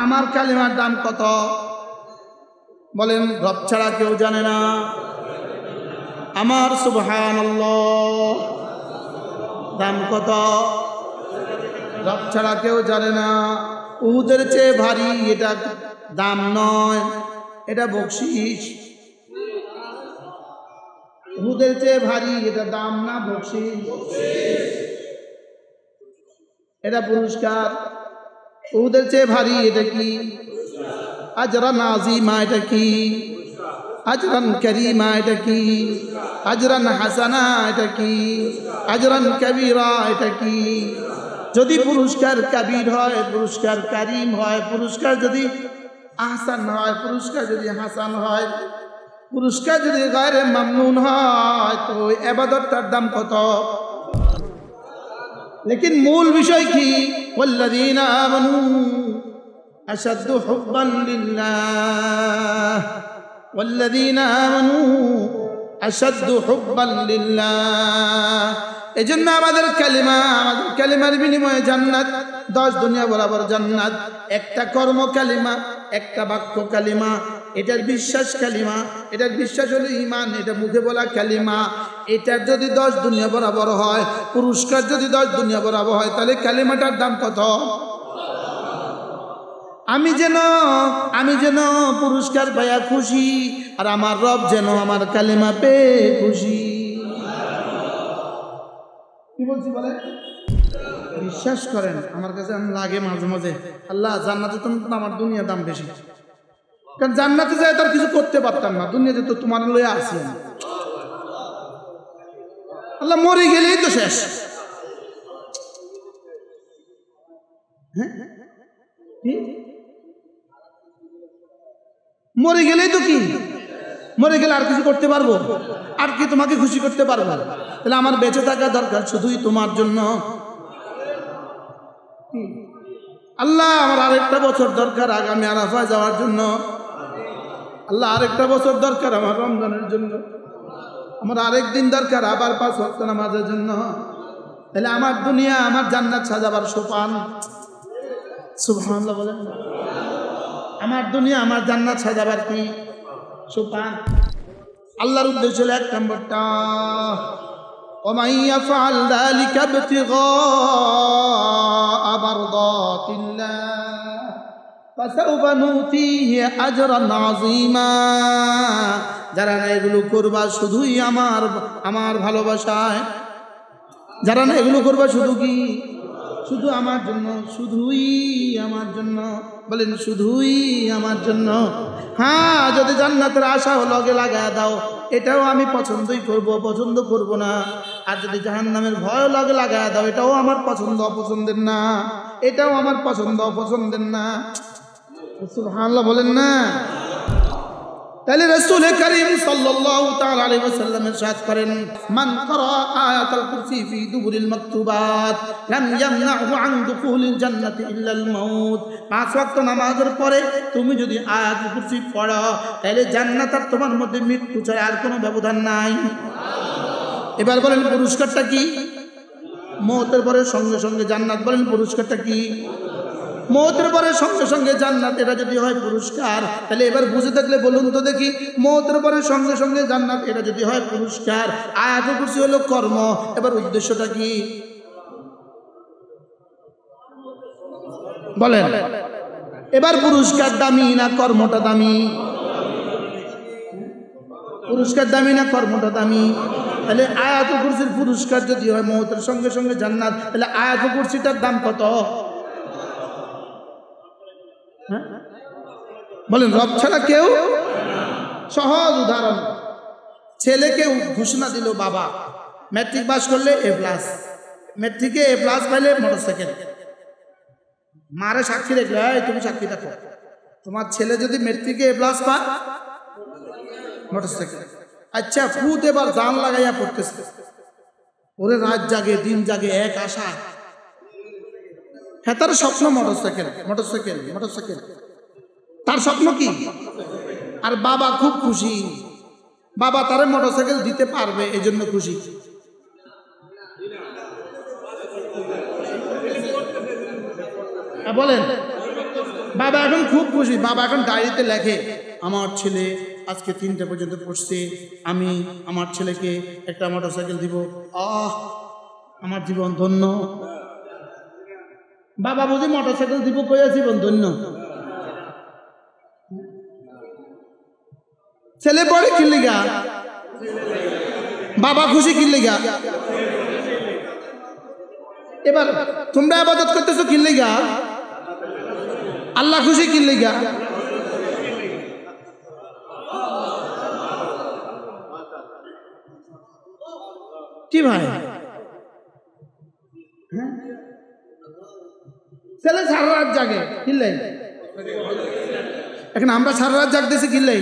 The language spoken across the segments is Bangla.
আমার কালিমার দাম কত বলেন? রব ছাড়া কেউ জানে না। আমার সুবহানাল্লাহ দাম কত? রব ছাড়া কেউ জানে না। উহুদের চেয়ে ভারী এটা দাম নয়, এটা বকশিশ। উহুদের চেয়ে ভারী এটা দাম না, বকশিশ, এটা পুরস্কার। উহুদের চেয়ে ভারী এটা কি? আজরান আজিমা, এটা কি? আজরান করিমা, এটা কি? আজরান হাসানা, এটা কি? আজরান কবিরা, এটা কি? যদি পুরস্কার কবির হয়, পুরস্কার করিম হয়, পুরস্কার যদি আহসান হয়, পুরস্কার যদি হাসান হয়, পুরস্কার যদি গায়রে মামনুন হয়, তো ইবাদতটার দাম কত? লেকিন মূল বিষয় কি? ওয়াল্লাযীনা আমানু আশাদ্দু হুব্বান লিল্লাহ, ওয়াল্লাযীনা আমানু আশাদ্দু হুব্বান লিল্লাহ। এজন্য আমাদের কালিমার বিনিময়ে জান্নাত, 10 দুনিয়া বরাবর জান্নাত। একটা কর্ম কালিমা, একটা বাক্য কালিমা, এটার বিশ্বাস কালিমা, এটার বিশ্বাস হলো ঈমান, এটা মুখে বলা কালিমা। এটার যদি 10 দুনিয়া বরাবর হয়, পুরস্কার যদি 10 দুনিয়া বরাবর হয়, তাহলে কালিমাটার দাম কত? আমি যেন পুরস্কার পাইয়া খুশি, আর আমার রব যেন আমার কালিমা পেয়ে খুশি। কি বলছি বলে? বিশ্বাস করেন, আমার কাছে লাগে মাঝে মাঝে, আল্লাহ জান্নাতে তো আমার দুনিয়ার দাম বেশি, কারণ জান্নাতে যায় তার কিছু করতে পারতাম না, দুনিয়াতে তো তোমার লয়ে আসি আল্লাহ, মরে গেলেই তো শেষ। হ্যাঁ, মরে গেলেই তো কি? মরে গেলে আর কিছু করতে পারবো? আর কি তোমাকে খুশি করতে পারবো? তাহলে আমার বেঁচে থাকা দরকার শুধুই তোমার জন্য। আল্লাহ, আমার আরেকটা বছর দরকার আগামী আরাফায় যাওয়ার জন্য। আল্লাহ, আরেকটা বছর দরকার আমার রমজানের জন্য। আমার আরেক দিন দরকার আবার 5 ওয়াক্ত নামাজের জন্য। তাহলে আমার দুনিয়া, আমার জান্নাত সাজাবার সোপান। সুবহানাল্লাহ বলেন। আমার দুনিয়া, আমার জান্নাত সাজাবার কি সোপান? আল্লাহর উদ্দেশ্য হলো 1 নম্বরটা, ومن يفعل ذلك ابتغاء مرضات الله فسوف نؤتيه اجرا عظيما। যারা না এগুলো করবা শুধুই আমার ভালোবাসায়, যারা না এগুলো করবা শুধু কি? শুধু আমার জন্য, শুধুই আমার জন্য। বলেন শুধুই আমার জন্য। হ্যাঁ, যদি জান্নাতের আশা লগে লাগায় দাও, এটাও আমি পছন্দই পছন্দ করব না। আর যদি জাহান্নামের ভয় লগে লাগায় দাও, এটাও আমার অপছন্দের না, এটাও আমার অপছন্দের না। সুবহানাল্লাহ বলেন না? তাহলে রাসূল করিম সাল্লাল্লাহু তাআলা আলাইহি ওয়াসাল্লাম ইরশাদ করেন, মান ক্বারা আয়াতুল কুরসি ফি দুবুরিল মাকতুবাত লাম ইয়ামনাহু আন দুখুলিল জান্নাতি ইল্লাল মাউত। 5 ওয়াক্ত নামাজের পরে তুমি যদি আয়াতুল কুরসি পড়ো, তাহলে জান্নাত আর তোমার মধ্যে মৃত্যু ছাড়া আর কোনো ব্যবধান নাই। এবার বলেন পুরস্কারটা কি? মওতের পরে সঙ্গে সঙ্গে জান্নাত। বলেন পুরস্কারটা কি? মওতের পরে সঙ্গে সঙ্গে জান্নাত। এটা যদি হয় পুরস্কার, তাহলে এবার বুঝে থাকলে বলুন তো দেখি, মওতের পরে সঙ্গে সঙ্গে জান্নাত, এটা যদি হয় পুরস্কার, আয়াতুল কুরসি হলো কর্ম, এবার উদ্দেশ্যটা কি বলেন? এবার পুরস্কার দামি না কর্মটা দামি? পুরস্কার দামি না কর্মটা দামি? তাহলে আয়াতুল কুরসির পুরস্কার যদি হয় মওতের সঙ্গে সঙ্গে জান্নাত, তাহলে আয়াতুল কুরসিটার দাম কত? বলেন রব ছাড়া কেউ? সহজ উদাহরণ, ছেলেকে ঘোষণা দিল বাবা, ম্যাট্রিক পাস করলে A+, ম্যাট্রিকে A+ পাইলে মোটরসাইকেল। মারে সাক্ষী রেখলে, তুমি সাক্ষী দেখো, তোমার ছেলে যদি ম্যাট্রিকে A+ পায়, মোটরসাইকেল। আচ্ছা, ফুট এবার জান লাগাইয়া পড়তেছে, ওরে রাত জাগে দিন জাগে এক আশা, হ্যাঁ তার স্বপ্ন মোটরসাইকেল মোটরসাইকেল মোটরসাইকেল, তার স্বপ্ন কি? আর বাবা খুব খুশি, বাবা তারে মোটরসাইকেল দিতে পারবে, এই জন্য খুশি। বলেন বাবা এখন খুব খুশি। বাবা এখন ডায়েরিতে লেখে, আমার ছেলে আজকে 3টা পর্যন্ত পড়ছে, আমি আমার ছেলেকে একটা মোটরসাইকেল দিব। আমার জীবন ধন্য। বাবা বুঝি মোটরসাইকেল দিব কইয়া জীবন ধন্য। ছেলে পড়ে কি লিগা? বাবা খুশি কি লিগা? এবার তোমরা ইবাদত করতেছো কি লিগা? আল্লাহ খুশি কি লিগা? কি ভাই? ছেলে সারা রাত জাগে কিনলে, এখন আমরা সারা রাত জাগতেছি কিনলে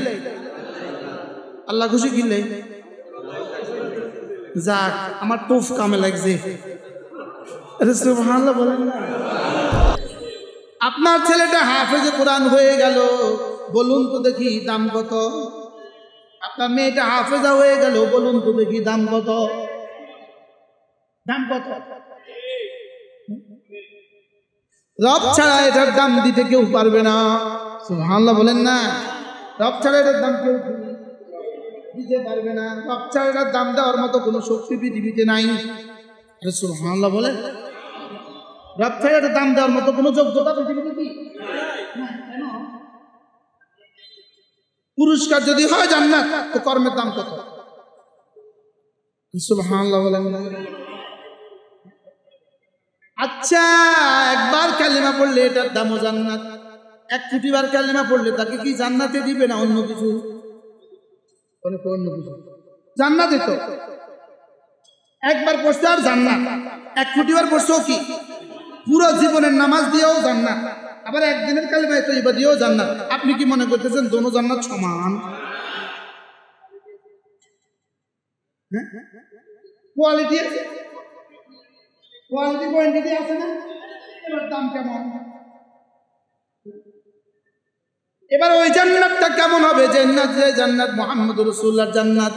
আল্লাহ খুশি কিনলে। যাক, আমার টুফ কামে লাগছে। সুবহানাল্লাহ বলেন না। আপনার ছেলেটা হাফেজে কোরআন হয়ে গেল, বলুন তো দেখি দাম কত? আপনার মেয়েটা হাফেজা হয়ে গেল, বলুন তো দেখি দাম কত? দাম কত? রব ছাড়া এটার দাম দিতে কেউ পারবে না। সুবহানাল্লাহ বলেন না। রব ছাড়া এটার দাম কেউ দিতে পারবে না। রব ছাড়া এটার দাম দেওয়ার মতো কোনো শক্তি পৃথিবীতে নাই। সুবহানাল্লাহ বলেন। রব ছাড়া এটার দাম দেওয়ার মতো কোনো যোগ্যতা পৃথিবীতে কি? পুরস্কার যদি হয় জান্নাত, তো কর্মের দাম কত? সুবহানাল্লাহ বলেন। আচ্ছা, একবার কালিমা পড়লে এটার দামও জান্নাত। 1 কোটি বার কালিমা পড়লে তাকে কি জান্নাতে দিবে না অন্য কিছু? অন্য কিছু জান্নাতে তো একবার পড়ছে আর জান্নাত, 1 কোটি বার পড়ছেও কি পুরো জীবনের নামাজ দিয়েও জান্নাত, আবার একদিনের কালিমা তৈবা দিয়েও জান্নাত। আপনি কি মনে করতেছেন দোনো জান্নাত সমান? কোয়ালিটি আছে, কোয়ালিটি কোয়ান্টিটি আছে না? এবার দাম কেমন? এবার ওই জান্নাতটা কেমন হবে? জান্নাত, যে জান্নাত মুহাম্মদুর রাসূলুল্লাহর জান্নাত,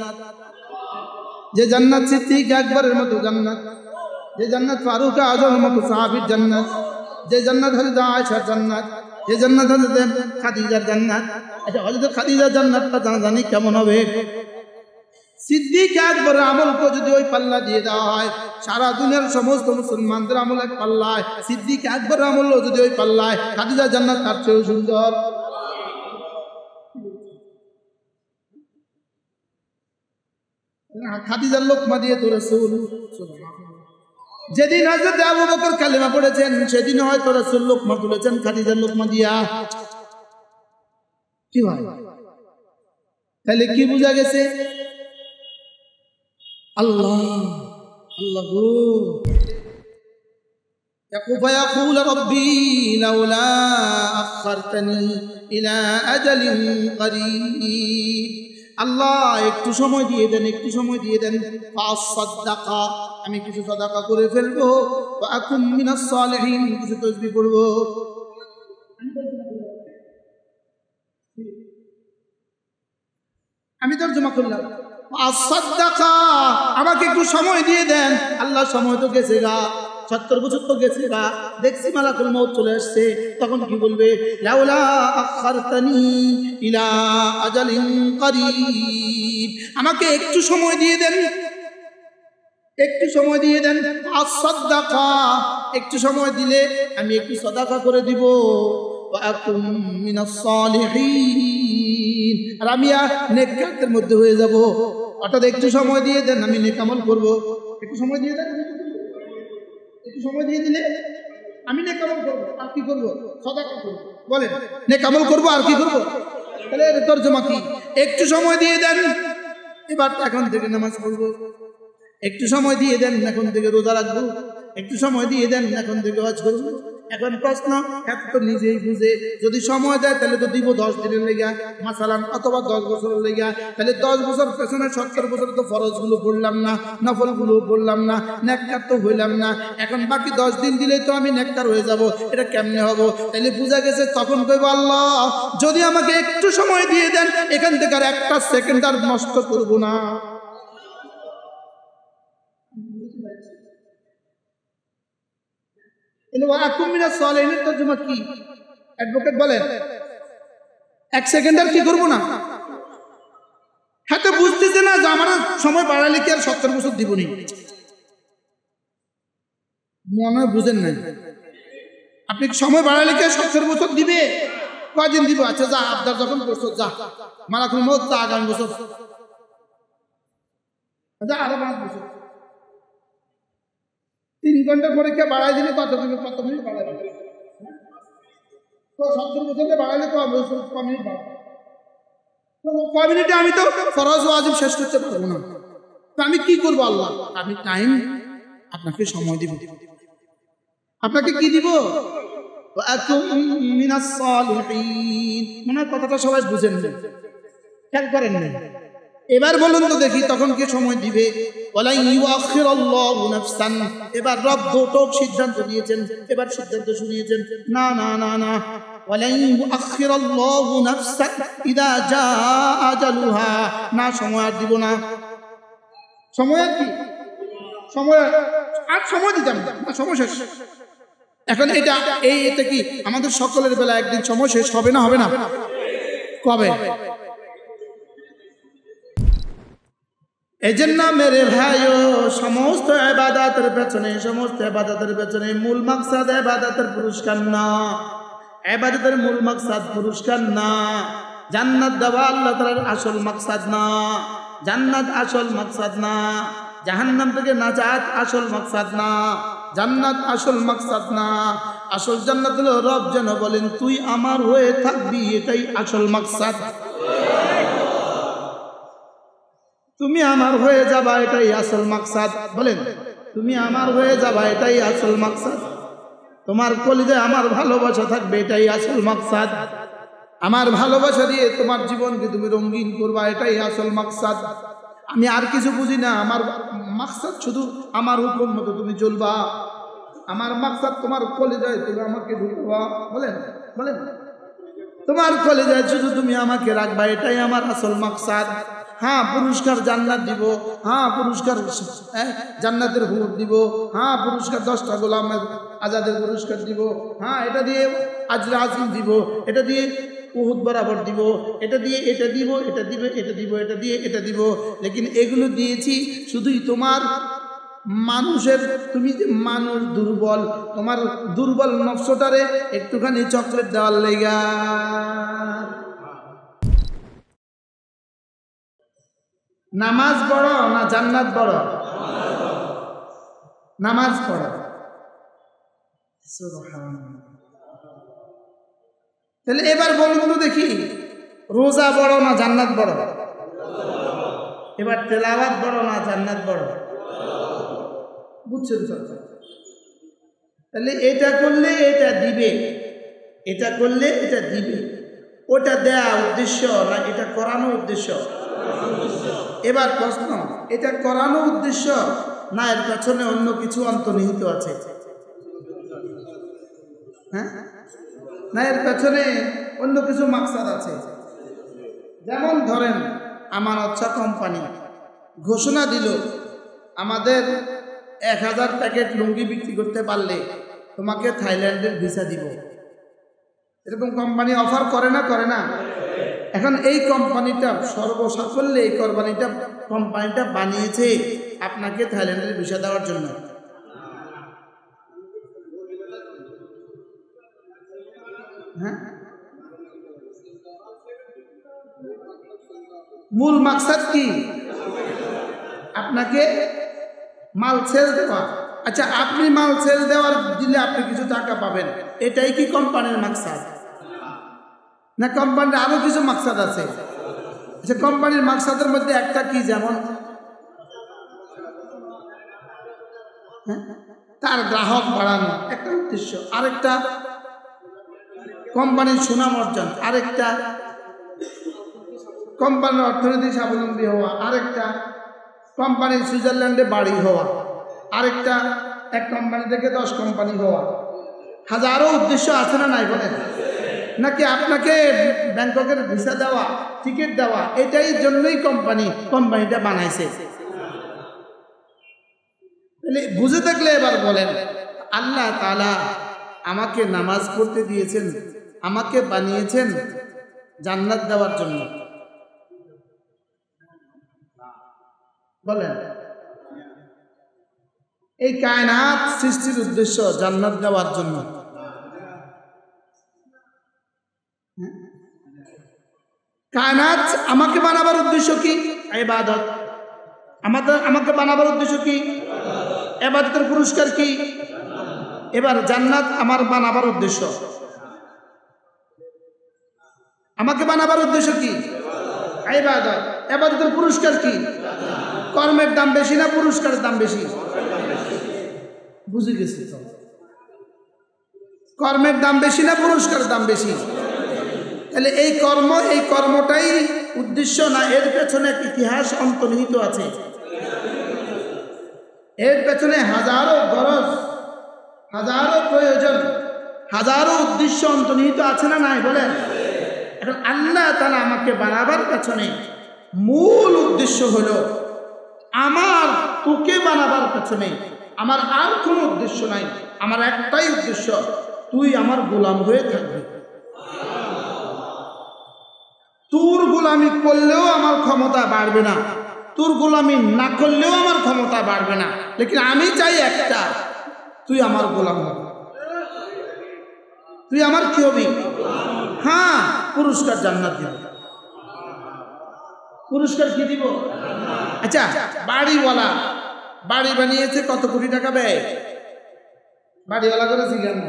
যে জান্নাত সিদ্দিক আকবরের মতো জান্নাত, যে জান্নাত ফারুক আজমের মতো সাহাবীর জান্নাত, যে জান্নাত হযরত আয়েশার জান্নাত, যে জান্নাত হযরত খাদিজার জান্নাত। আচ্ছা, হযরত খাদিজার জান্নাতটা জানি কেমন হবে? সিদ্দিক আকবরের আমলকে যদি ওই পাল্লা দিয়ে দেওয়া হয়, সারা দুনিয়ার সমস্ত মুসলমানদের আমল এক পাল্লায়, সিদ্দিক আকবরের আমলও যদি ওই পাল্লায়, খাদিজার জান্নাত তার চেয়েও সুন্দর। খাদিজার লোকমা দিয়ে তো রাসূল, যেদিন হযরত আবু বকর কালেমা পড়েছেন, সেদিন হয়তো রাসূল লোকমা তুলেছেন খাদিজার লোকমা দিয়া। কি হয়? তাহলে কি বোঝা গেছে? আল্লাহ আল্লাহ يقول ربي لولا أخرتني إلى أجل قريب। আল্লাহ একটু সময় দিয়ে দেন, একটু সময় দিয়ে দেন। ফাসাদাকা, আমি কিছু সাদাকা করে ফেলবো। ওয়া আকুম মিনাস সালিহিন, কিছু তাসবিহ করব। আমি তরজমা করলাম ফাসাদাকা, আমাকে একটু সময় দিয়ে দেন। আল্লাহ সময় তো গেছে গা, 70 বছর তো গেছে গা, দেখছি মালাকুল মউত চলে আসছে। তখন কি বলবে? লাউলা আখারতানি ইলা আজালিন করিব, আমাকে একটু সময় দিয়ে দেন, একটু সময় দিয়ে দেন। ফাসাদাকা, একটু সময় দিলে আমি একটু সাদাকা করে দিব। ওয়া আকুম মিনাস সালিহিন, আর আমি নেককারদের মধ্যে হয়ে যাব। অর্থাৎ একটু সময় দিয়ে দেন, আমি নেক আমল করব। একটু সময় দিয়ে দেন, একটু সময় দিয়ে দিলে আমি নেক আমল করব। আর কি করব? সাদাকা করব। বলেন, নেক আমল করব আর কি করব? তাহলে এর তরজমা কি? একটু সময় দিয়ে দেন, এবার এখন থেকে নামাজ পড়ব। একটু সময় দিয়ে দেন, এখন থেকে রোজা রাখবো। একটু সময় দিয়ে দেন, এখন থেকে হজ করব। এখন প্রশ্ন, এত তো নিজেই বুঝে, যদি সময় দেয় তাহলে তো দিব 10 দিনের লেগা মাসালান, অথবা 10 বছরের লেগা। তাহলে 10 বছর পেছনে 70 বছর তো ফরজগুলো পড়লাম না, নফলগুলো পড়লাম না, নেককার তো হইলাম না। এখন বাকি 10 দিন দিলেই তো আমি নেককার হয়ে যাব। এটা কেমনে হবো? তাহলে বোঝা গেছে তখন কইব, আল্লাহ যদি আমাকে একটু সময় দিয়ে দেন, এখান থেকে আর একটা সেকেন্ড আর নষ্ট করব না। তর্জমা কি? অ্যাডভোকেট বলেন, 1 সেকেন্ড আর কি করবো না? হ্যাঁ, তো বুঝতেছে না যে আমার সময় বাড়ালে কি আর 70 বছর দিবনি? মনে হয় বুঝেন নাই। আপনি সময় বাড়ালে কি আর 70 বছর দিবে? কয়দিন দিব? আচ্ছা যা, আবদার যখন করছো যা, আমার এখন মত তা আগামী বছর যা, আরো 5 বছর। 3 ঘন্টা পরীক্ষা বাড়াই দিলে কত মিনিট বাড়াবে? তো 70 বছরে বাড়াইলে কয় মিনিট বাড়াবে? কয় মিনিটে আমি তো ফরজ ওয়াজিব শেষ করতে পারবো না। তো আমি কি করবো? আল্লাহ আমি টাইম আপনাকে সময় দিব। আপনাকে কি দিব? মিনাস সালিহিন। মনে হয় কথাটা সবাই বুঝেন না, খেয়াল করেন না। এবার বলুন তো দেখি, তখন কি সময় দিবে? ওয়ালা ইউআখিরুল্লাহু নাফসান। এবার রব দুটো সিদ্ধান্ত দিয়েছেন, এবার সিদ্ধান্ত শুনিয়েছেন, না না না না, ওয়ালা ইউআখিরুল্লাহু নাফসান ইদা জাআ আজালুহা। না, সময় আর দিব না। সময় আর কি? সময় আর সময় দিতাম না, সময় শেষ। এখন এটা কি আমাদের সকলের বেলা একদিন সময় শেষ হবে না? হবে না? কবে? এই জন্য মেরে ভাইও, সমস্ত ইবাদতের পেছনে মূল মাকসাদ ইবাদতের পুরস্কার না। ইবাদতের মূল মাকসাদ পুরস্কার না। জান্নাত দেওয়া আল্লাহ তাআলার আসল মাকসাদ না। জান্নাত আসল মাকসাদ না। জাহান্নাম থেকে নাজাত আসল মাকসাদ না। জান্নাত আসল মাকসাদ না। আসল জান্নাত হলো রব যেন বলেন তুই আমার হয়ে থাকবি, এটাই আসল মাকসাদ। তুমি আমার হয়ে যাবা, এটাই আসল মাকসাদ। বলেন, তুমি আমার হয়ে যাবা, এটাই আসল মাকসাদ। তোমার কলিজায় আমার ভালোবাসা থাকবে, এটাই আসল মাকসাদ। আমার ভালোবাসা দিয়ে তোমার জীবনকে তুমি রঙিন করবা, এটাই আসল মাকসাদ। আমি আর কিছু বুঝি না। আমার মাকসাদ শুধু আমার হুকুম মতো তুমি চলবা। আমার মাকসাদ তোমার কলিজায় তুমি আমাকে ঢুকবা। বলেন বলেন, তোমার কলিজায় শুধু তুমি আমাকে রাখবা, এটাই আমার আসল মাকসাদ। হ্যাঁ, পুরস্কার জান্নাত দিব। হ্যাঁ, পুরস্কার জান্নাতের হুর দিব। হ্যাঁ, পুরস্কার 10টা গোলামের আজাদের পুরস্কার দিব। হ্যাঁ, এটা দিয়ে আজরে আজিম দিব। এটা দিয়ে উহুদ বরাবর দিব। এটা দিয়ে এটা দিব, এটা দিবে, এটা দিব, এটা দিয়ে এটা দিব। লেকিন এগুলো দিয়েছি শুধুই তোমার মানুষের, তুমি যে মানুষ দুর্বল, তোমার দুর্বল নফসটারে একটুখানি চকলেট দেওয়ার লেগা। নামাজ বড় না জান্নাত বড়? নামাজ বড়। তাহলে এবার বলুন তো দেখি, রোজা বড় না জান্নাত বড়? এবার তেলাওয়াত বড় না জান্নাত বড়? বুঝছেন তো? তাহলে এটা করলে এটা দিবে, এটা করলে এটা দিবে। ওটা দেয়া উদ্দেশ্য না এটা করানো উদ্দেশ্য? এবার প্রশ্ন, এটা করানো উদ্দেশ্য না এর পেছনে অন্য কিছু অন্তর্নিহিত আছে? হ্যাঁ, না এর পেছনে অন্য কিছু মাকসাদ আছে? যেমন ধরেন, আমানত কোম্পানি ঘোষণা দিল আমাদের 1000 প্যাকেট লুঙ্গি বিক্রি করতে পারলে তোমাকে থাইল্যান্ডের ভিসা দিব। এরকম কোম্পানি অফার করে না? করে না? এখন এই কোম্পানিটা সর্বসাফল্যে এই কোম্পানিটা বানিয়েছে আপনাকে থাইল্যান্ডের ভিসা দেওয়ার জন্য। হ্যাঁ, মূল মাকসাদ কি? আপনাকে মাল সেল দেওয়া। আচ্ছা, আপনি মাল সেল দেওয়ার দিলে আপনি কিছু টাকা পাবেন, এটাই কি কোম্পানির মাকসাদ? না কোম্পানির আরো কিছু মাকসাদ আছে? আচ্ছা, কোম্পানির মাকসাদের মধ্যে একটা কি, যেমন তার গ্রাহক বাড়ানো একটা উদ্দেশ্য, আরেকটা কোম্পানির সুনাম অর্জন, আরেকটা কোম্পানির অর্থনৈতিক স্বাবলম্বী হওয়া, আরেকটা কোম্পানির সুইজারল্যান্ডে বাড়ি হওয়া, আরেকটা এক কোম্পানি থেকে 10 কোম্পানি হওয়া। হাজারো উদ্দেশ্য আছে না নাই বলেন? নাকি আপনাকে ব্যাংককের ভিসা দেওয়া, টিকিট দেওয়া, এটাই জন্যই কোম্পানিটা বানাইছে? বুঝে থাকলে এবার বলেন, আল্লাহ তাআলা আমাকে নামাজ পড়তে দিয়েছেন আমাকে বানিয়েছেন জান্নাত দেওয়ার জন্য? বলেন, এই কায়নাত সৃষ্টির উদ্দেশ্য জান্নাত দেওয়ার জন্য। কায়নাত আমাকে বানাবার উদ্দেশ্য কি? ইবাদত। আমাকে বানাবার উদ্দেশ্য কি? ইবাদতের পুরস্কার কি? এবার জান্নাত আমার বানাবার উদ্দেশ্য। আমাকে বানাবার উদ্দেশ্য কি? ইবাদত। ইবাদতের পুরস্কার কি? কর্মের দাম বেশি না পুরস্কারের দাম বেশি? বুঝে গেছি তো, কর্মের দাম বেশি না পুরস্কারের দাম বেশি? তাহলে এই কর্মটাই উদ্দেশ্য না এর পেছনে এক ইতিহাস অন্তর্নিহিত আছে? এর পেছনে হাজারো গরজ, হাজারো প্রয়োজন, হাজারো উদ্দেশ্য অন্তর্নিহিত আছে না নাই? বলেন। এখন আল্লাহ তাআলা আমাকে বানাবার পেছনে মূল উদ্দেশ্য হলো আমার তোকে বানাবার পেছনে আমার আর কোনো উদ্দেশ্য নাই। আমার একটাই উদ্দেশ্য, তুই আমার গোলাম হয়ে থাকবি। তোর গোলামি করলেও আমার ক্ষমতা বাড়বে না, তোর গোলামি না করলেও আমার ক্ষমতা বাড়বে না, লেকিন আমি চাই একটা, তুই আমার গোলাম হবি। তুই আমার কি হবি? হ্যাঁ, পুরস্কার জান্নাত দিব। পুরস্কার কি দিব? আচ্ছা, বাড়িওয়ালা বাড়ি বানিয়েছে, কত কোটি টাকা ব্যয়? বাড়িওয়ালা করেছি কেন?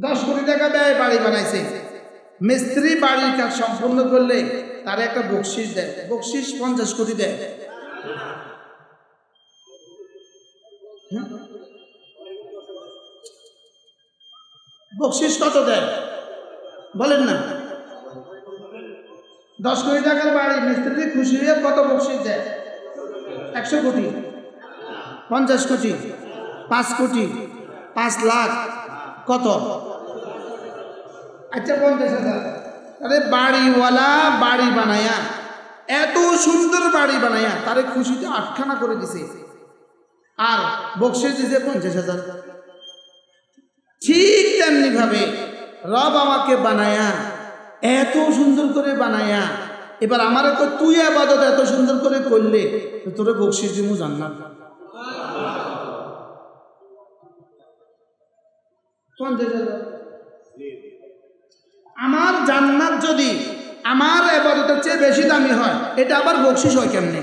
10 কোটি টাকা ব্যয় বাড়ি বানাইছে। মিস্ত্রি বাড়ির কাজ সম্পূর্ণ করলে তার একটা বকশিস দেয়, বকশিস 50 কোটি দেয়। বকশিস কত দেয় বলেন না? 10 কোটি টাকার বাড়ি মিস্ত্রি খুশি হয়ে কত বকশিস দেয়? 100 কোটি, 50 কোটি, 5 কোটি, 5 লাখ, কত? আচ্ছা, 50,000। তাহলে বাড়িওয়ালা বাড়ি বানায়া, এত সুন্দর বাড়ি বানায়া তারে খুশিতে 8খানা করে দিছে, আর বকশিস দিছে 50,000। ঠিক তেমনি ভাবে রব আমাকে বানায়া, এত সুন্দর করে বানায়া, এবার আমার তো তুই ইবাদত এত সুন্দর করে করলে তোরে বকশিস দিমু জান্নাত। 50,000। আমার জান্নাত যদি আমার ইবাদতের চেয়ে বেশি দামি হয়, এটা আবার বকশিস হয় কেমনে?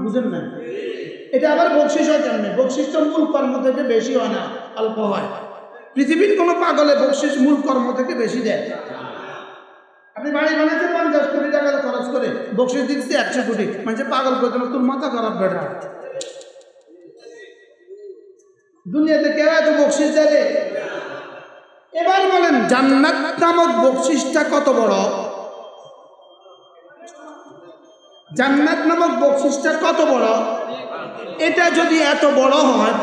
বুঝেন না? এটা আবার বকশিস হয় কেমনে? বকশিস তো মূল কর্ম থেকে বেশি হয় না, অল্প হয়। পৃথিবীর কোনো পাগলে বকশিস মূল কর্ম থেকে বেশি দেয়? আপনি বাড়ি বানাতে 50 কোটি টাকা খরচ করে বকশিস দিচ্ছে 100 কোটি, মানে পাগল করে দেন, তোর মাথা খারাপ বেটা। দুনিয়াতে কেউ এত বকশিস দেয়? এবার বলেন, জান্নাত নামক বকশিসটা কত বড়? জান্নাত নামক বকশিসটা কত বড়? এটা যদি এত বড় হয়,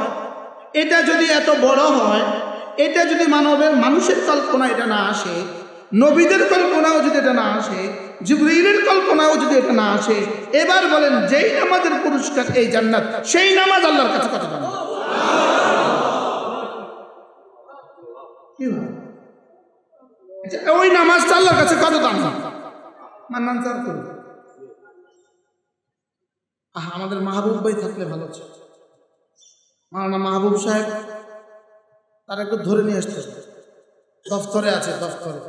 এটা যদি এত বড় হয়, এটা যদি মানুষের কল্পনা এটা না আসে, নবীদের কল্পনাও যদি এটা না আসে, জিবরীলের কল্পনাও যদি এটা না আসে, এবার বলেন যেই নামাজের পুরস্কার এই জান্নাত, সেই নামাজ আল্লাহর কাছে কত দাম? ওই নামাজটা আল্লাহর কাছে কত দাম? মান্নান স্যার করুন। আমাদের মাহবুব ভাই থাকলে ভালো ছিল। মাওলানা মাহবুব সাহেব, তার একটু ধরে নিয়ে আসতে, দফতরে আছে, দফতরে।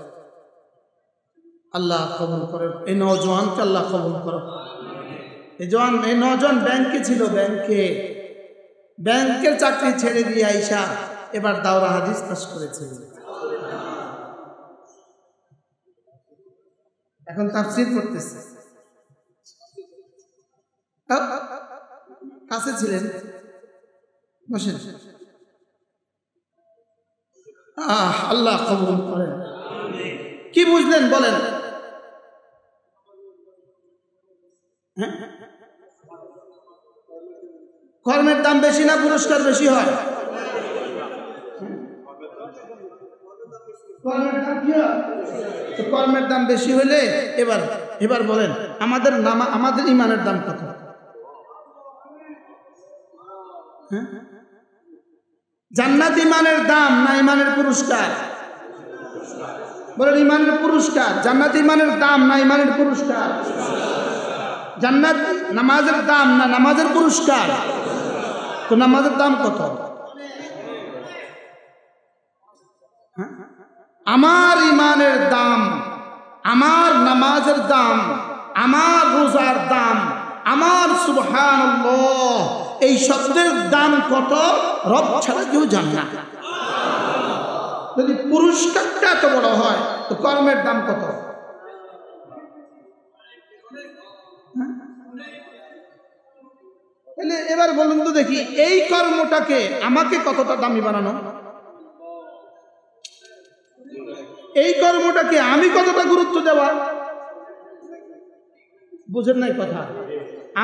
আল্লাহ কবুল করে এই নওজোয়ানকে, আল্লাহ কবুল করো। এই নওজোয়ান ব্যাংকে ছিল, ব্যাংকের চাকরি ছেড়ে দিয়ে আইসা এবার দাওরা হাদিস পাস করেছে, এখন তাফসীর করতেছে। কাছে ছিলেন, বসেন। আল্লাহ কবুল করেন। কি বুঝলেন বলেন? কর্মের দাম বেশি না পুরস্কার বেশি হয়? কর্মের দাম বেশি হলে এবার বলেন আমাদের ইমানের দাম কত? জান্নাত ইমানের দাম না ইমানের পুরস্কার? বলেন ইমানের পুরস্কার। জান্নাত ইমানের দাম না ইমানের পুরস্কার? জান্নাত নামাজের দাম না নামাজের পুরস্কার? তো নামাজের দাম কত? আমার ইমানের দাম, আমার নামাজের দাম, আমার রোজার দাম, আমার সুবহানাল্লাহ এই শব্দের দাম কত রব ছাড়া কেউ জানে না। যদি পুরস্কারটা এত বড় হয় তো কর্মের দাম কত? তাহলে এবার বলুন তো দেখি, এই কর্মটাকে আমাকে কতটা দামি বানানো, এই কর্মটাকে আমি কতটা গুরুত্ব দেওয়া? বুঝেন নাই কথা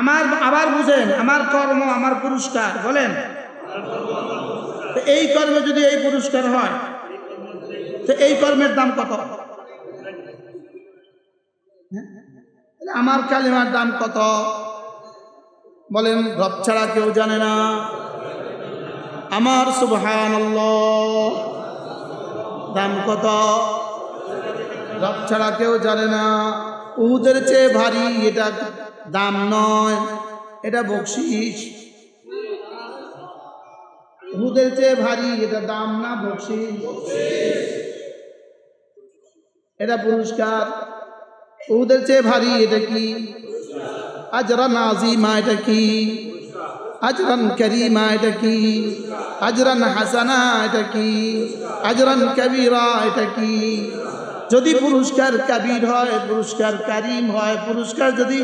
আমার? আবার বুঝেন, আমার কর্ম আমার পুরস্কার। বলেন এই কর্মে যদি এই পুরস্কার হয় তো এই কর্মের দাম কত? আমার কালিমার দাম কত? বলেন রব ছাড়া কেউ জানে না। আমার সুবহানাল্লাহ দাম কত? রব ছাড়া কেউ জানে না। উহুদের চেয়ে ভারী এটা দাম নয়, এটা বকশিশ। উহুদের চেয়ে ভারী এটা দাম না, বকশিশ, এটা পুরস্কার। উহুদের চেয়ে ভারী এটা কি? আজরান আযীমা, এটা কি? আজরান কারীমা, এটা কি? আজরান হাসানা, এটা কি? আজরান কবীরা, এটা কি? যদি পুরস্কার কবির হয়, পুরস্কার কারীম হয়, পুরস্কার যদি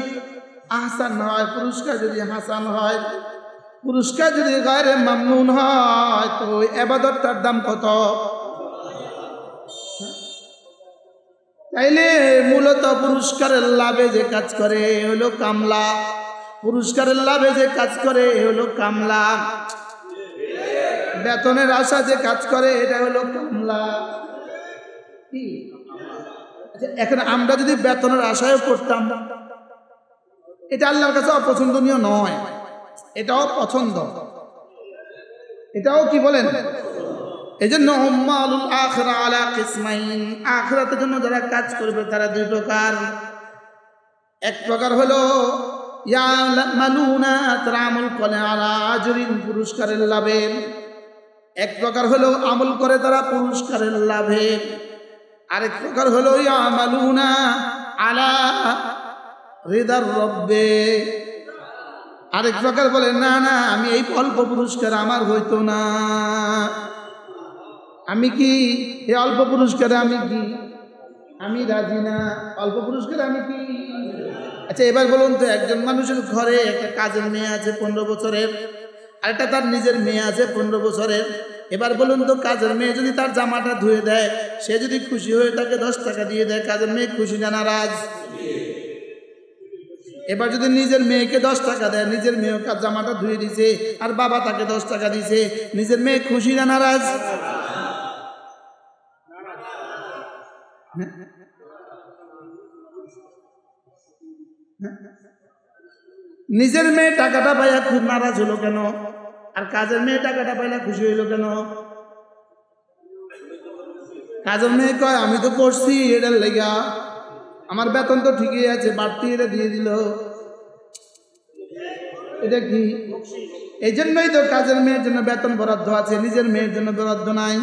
আহসান হয়, পুরস্কার যদি হাসান হয়, পুরস্কার যদি গায়রে মামনুন হয়, তো ইবাদতটার দাম কত? তাইলে মূলত পুরস্কারের লাভে যে কাজ করে হলো কামলা, পুরস্কারের লাভে যে কাজ করে হলো কামলা, বেতনের আশা যে কাজ করে এটা হলো কামলা। কি এখন আমরা যদি বেতনের আশায় করতাম, এটা আল্লাহর কাছে অপছন্দনীয় নয়, এটাও পছন্দ, এটাও কি বলেন? এই জন্য উম্মালুল আখিরা আলা কিসমাইন, আখিরাতের জন্য যারা কাজ করবে তারা দুই প্রকার। এক প্রকার হলো ইয়ামালুনা, তারা আমল করে আলা আজরিন, পুরস্কারের লাভে। এক প্রকার হলো আমল করে তারা পুরস্কারের লাভে। আরেক প্রকার হলো ইয়ামালুনা আলা রিদার রব্বে। আরেক প্রকার বলে না না, আমি এই অল্প পুরস্কার আমার হইতো না, আমি কি এই অল্প পুরস্কারে আমি কি আমি রাজি না, অল্প পুরস্কারে আমি কি। আচ্ছা এবার বলুন তো, একজন মানুষের ঘরে একটা কাজের মেয়ে আছে 15 বছরের, আর একটা তার নিজের মেয়ে আছে 15 বছরের। এবার বলুন তো, কাজের মেয়ে যদি তার জামাটা ধুয়ে দেয়, সে যদি খুশি হয়ে তাকে 10 টাকা দিয়ে দেয়, কাজের মেয়ে খুশি না নারাজ? এবার যদি নিজের মেয়েকে 10 টাকা দেয়, নিজের মেয়ে জামাটা ধুয়ে দিছে আর বাবা তাকে 10 টাকা দিছে, নিজের মেয়ে খুশি না নারাজ? নিজের মেয়ে টাকাটা পাইয়া খুব নারাজ হলো কেন, আর কাজের মেয়ে টাকাটা পাইলা খুশি হইল কেন? কাজের মেয়ে কয় আমি তো করছি এটার লেগা, আমার বেতন তো ঠিকই আছে, বাড়তি এটা দিয়ে দিল, এটা কি? এই জন্যই তো কাজের মেয়ের জন্য বেতন বরাদ্দ আছে, নিজের মেয়ের জন্য বরাদ্দ নাই।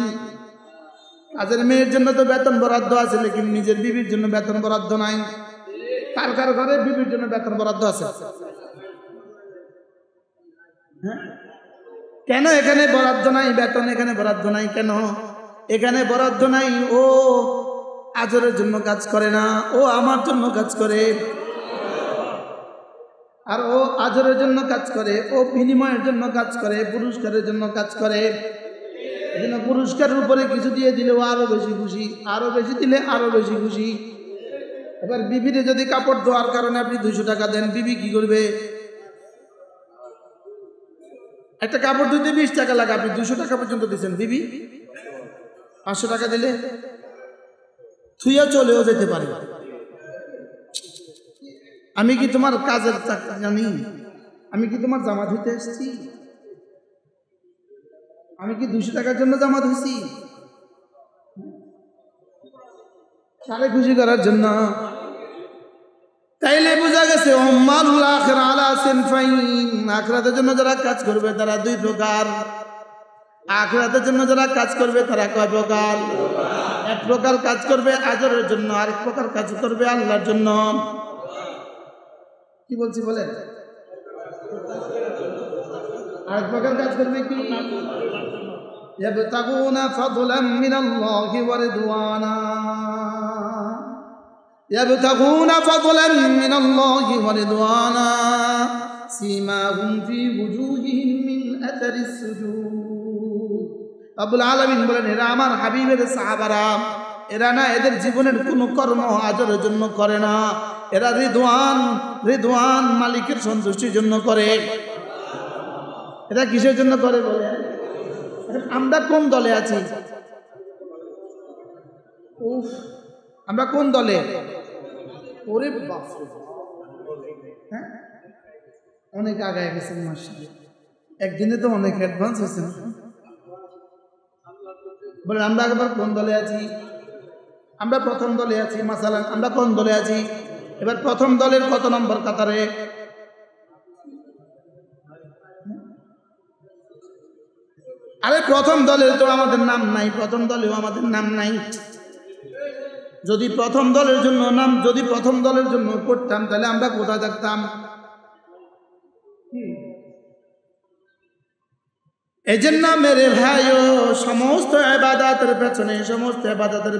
কাজের মেয়ের জন্য তো বেতন বরাদ্দ আছে, লেকিন নিজের বিবির জন্য বেতন বরাদ্দ নাই। কার কার ঘরে বিবির জন্য বেতন বরাদ্দ আছে? কেন এখানে বরাদ্দ নাই বেতন? এখানে বরাদ্দ নাই কেন? এখানে বরাদ্দ নাই, ও আজরের জন্য কাজ করে না, ও আমার জন্য কাজ করে। আর ও আজরের জন্য কাজ করে, ও বিনিময়ের জন্য কাজ করে, পুরস্কারের জন্য কাজ করে। এজন্য পুরস্কারের উপরে কিছু দিয়ে দিলে ও আরো বেশি খুশি, আরো বেশি দিলে আরো বেশি খুশি। এবার বিবিরে যদি কাপড় ধোয়ার কারণে আপনি 200 টাকা দেন, বিবি কি করবে? একটা কাপড় ধুইতে 20 টাকা লাগে, আপনি 200 টাকা পর্যন্ত দিচ্ছেন, বিবি 500 টাকা দিলে থুইয়া চলেও যেতে পারে। আমি কি তোমার কাজের চাকরি জানি? আমি কি তোমার জামা ধুতে এসেছি? আমি কি 200 টাকার জন্য জামাত হয়েছি? তারে খুশি করার জন্য। তাইলে বোঝা গেছে উম্মাতুল আখিরা আলা সিনফাইন, আখিরাতের জন্য যারা কাজ করবে তারা 2 প্রকার। আখিরাতের জন্য যারা কাজ করবে তারা কয় প্রকার? 1 প্রকার কাজ করবে আজরের জন্য, আরেক প্রকার কাজ করবে আল্লাহর জন্য। কি বলছি বলেন? আরেক প্রকার কাজ করবে কি? ইয়াবতাগুনা ফাদলাম মিনাল্লাহি ওয়া রিদওয়ানা, ইয়াবতাগুনা ফাদলাম মিনাল্লাহি ওয়া রিদওয়ানা সীমাহুম ফি ওয়ুজুহিহিম মিন আথারিস সুজুদ। রব্বুল আলামিন বলেন, এরা আমার হাবিবের সাহাবারা, এরা না এদের জীবনের কোনো কর্ম আজরের জন্য করে না, এরা রিদওয়ান মালিকের সন্তুষ্টির জন্য করে। এটা কিসের জন্য করে বলে? আমরা কোন দলে আছি? আমরা কোন দলে? ওরে বাপ, হ্যাঁ অনেক আগায় গেছেন মাশাআল্লাহ, একদিনে তো অনেক অ্যাডভান্স হয়েছে। বলেন আমরা একবার কোন দলে আছি? আমরা প্রথম দলে আছি। মাসালান আমরা কোন দলে আছি? এবার প্রথম দলের কত নম্বর কাতারে? আরে প্রথম দলের তো আমাদের নাম নাই, প্রথম দলেও আমাদের নাম নাই। যদি প্রথম দলের জন্য নাম, যদি প্রথম দলের জন্য করতাম তাহলে আমরা কোথায় থাকতাম? এজন্য মেরে ভাইও সমস্ত ইবাদতের